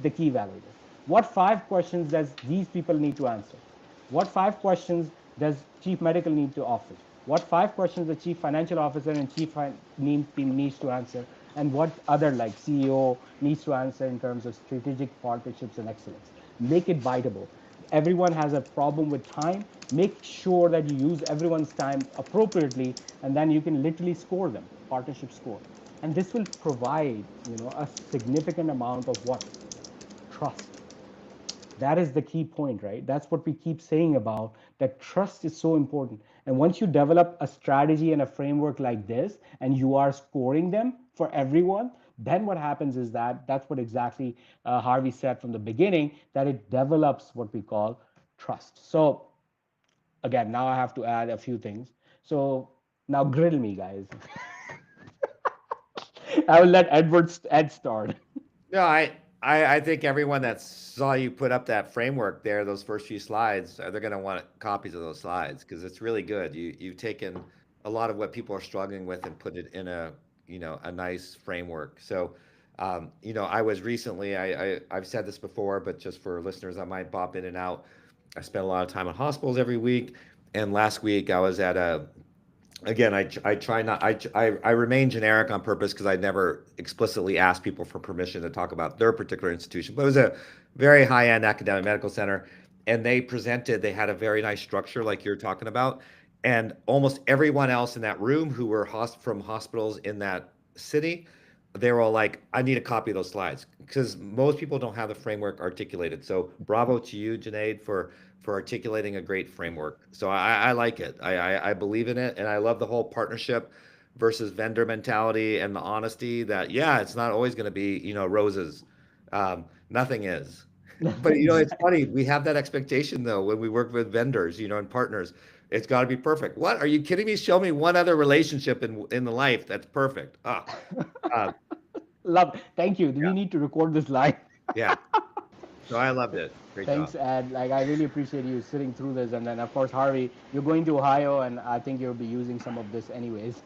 A: The key evaluator. What 5 questions does these people need to answer? What 5 questions does chief medical need to offer? What 5 questions the chief financial officer and chief team needs to answer? And what other like CEO needs to answer in terms of strategic partnerships and excellence? Make it biteable. Everyone has a problem with time. Make sure that you use everyone's time appropriately, and then you can literally score them, partnership score. And this will provide, a significant amount of what? Trust. That is the key point, right? That's what we keep saying about that trust is so important. And once you develop a strategy and a framework like this and you are scoring them for everyone, then what happens is that's what exactly Harvey said from the beginning, that it develops what we call trust. So again, now I have to add a few things. So now grill me, guys. I will let Ed start.
C: No, I think everyone that saw you put up that framework there, those first few slides, they're going to want copies of those slides because it's really good. You've taken a lot of what people are struggling with and put it in a nice framework. So, I was recently, I've said this before, but just for listeners that might pop in and out, I spend a lot of time in hospitals every week. And last week I was at again, I try not, I remain generic on purpose because I never explicitly ask people for permission to talk about their particular institution. But it was a very high-end academic medical center, and they had a very nice structure like you're talking about. And almost everyone else in that room who were from hospitals in that city, they were all like, I need a copy of those slides because most people don't have the framework articulated. So bravo to you, Junaid, for articulating a great framework. So I like it. I believe in it, and I love the whole partnership versus vendor mentality and the honesty that it's not always going to be roses. Nothing is. But it's funny. We have that expectation though when we work with vendors, and partners. It's got to be perfect. What are you kidding me? Show me one other relationship in the life that's perfect.
A: Love. Thank you.
C: Yeah.
A: We need to record this live.
C: Yeah. So I loved it. Great
A: Thanks,
C: job.
A: Ed. Like, I really appreciate you sitting through this. And then, of course, Harvey, you're going to Ohio, and I think you'll be using some of this anyways.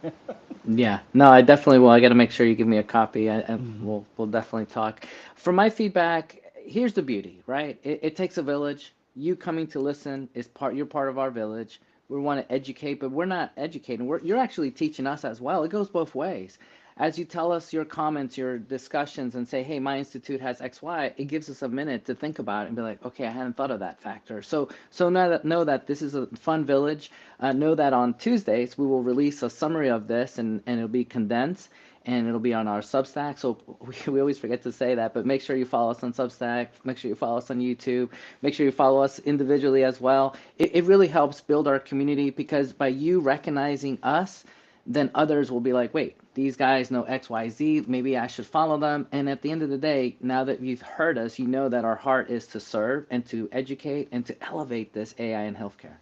B: Yeah, no, I definitely will. I got to make sure you give me a copy.
A: Mhm.
B: We'll definitely talk. For my feedback, here's the beauty, right? It takes a village. You coming to listen is part. You're part of our village. We want to educate, but we're not educating. You're actually teaching us as well. It goes both ways. As you tell us your comments, your discussions, and say, "Hey, my institute has X, Y," it gives us a minute to think about it and be like, "Okay, I hadn't thought of that factor." So know that this is a fun village. Know that on Tuesdays we will release a summary of this, and it'll be condensed, and it'll be on our Substack. So we always forget to say that, but make sure you follow us on Substack. Make sure you follow us on YouTube. Make sure you follow us individually as well. It really helps build our community, because by you recognizing us, then others will be like, wait, these guys know XYZ, maybe I should follow them. And at the end of the day, now that you've heard us, you know that our heart is to serve and to educate and to elevate this AI in healthcare.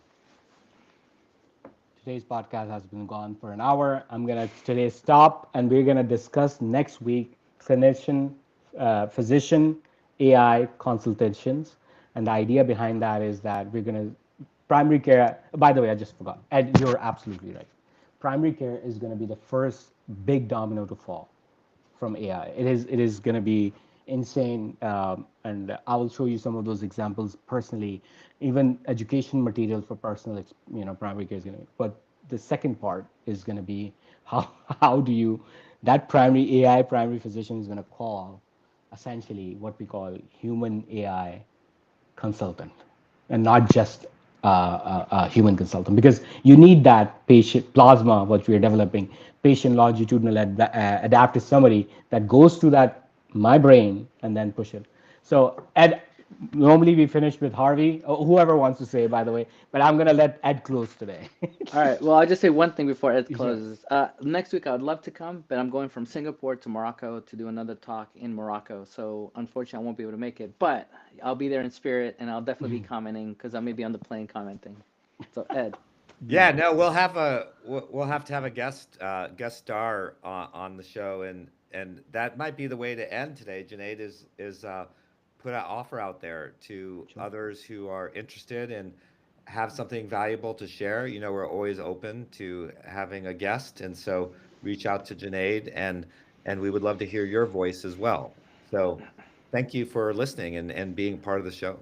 A: Today's podcast has been gone for an hour. I'm gonna today stop, and we're gonna discuss next week physician AI consultations. And the idea behind that is that we're gonna primary care. By the way, I just forgot. And you're absolutely right. Primary care is gonna be the first big domino to fall from AI. It is going to be insane, and I will show you some of those examples personally. Even education material for personal, primary care is going to. But the second part is going to be how how do you that primary AI primary physician is going to call essentially what we call human AI consultant, and not just a human consultant, because you need that patient plasma, what we are developing, patient longitudinal adaptive summary that goes to that my brain and then push it. So Ed, normally we finish with Harvey, or whoever wants to say, by the way, but I'm gonna let Ed close today.
B: All right. Well, I'll just say one thing before Ed
A: Sure.
B: closes. Next week, I would love to come, but I'm going from Singapore to Morocco to do another talk in Morocco. So unfortunately, I won't be able to make it, but I'll be there in spirit, and I'll definitely be commenting, because I may be on the plane commenting. So Ed.
C: Yeah,
A: Beautiful.
C: no, we'll have to have a guest star on the show, and that might be the way to end today. Junaid is put an offer out there to
A: Sure.
C: others who are interested and have something valuable to share. You know, we're always open to having a guest, and so reach out to Junaid, and we would love to hear your voice as well. So thank you for listening and being part of the show.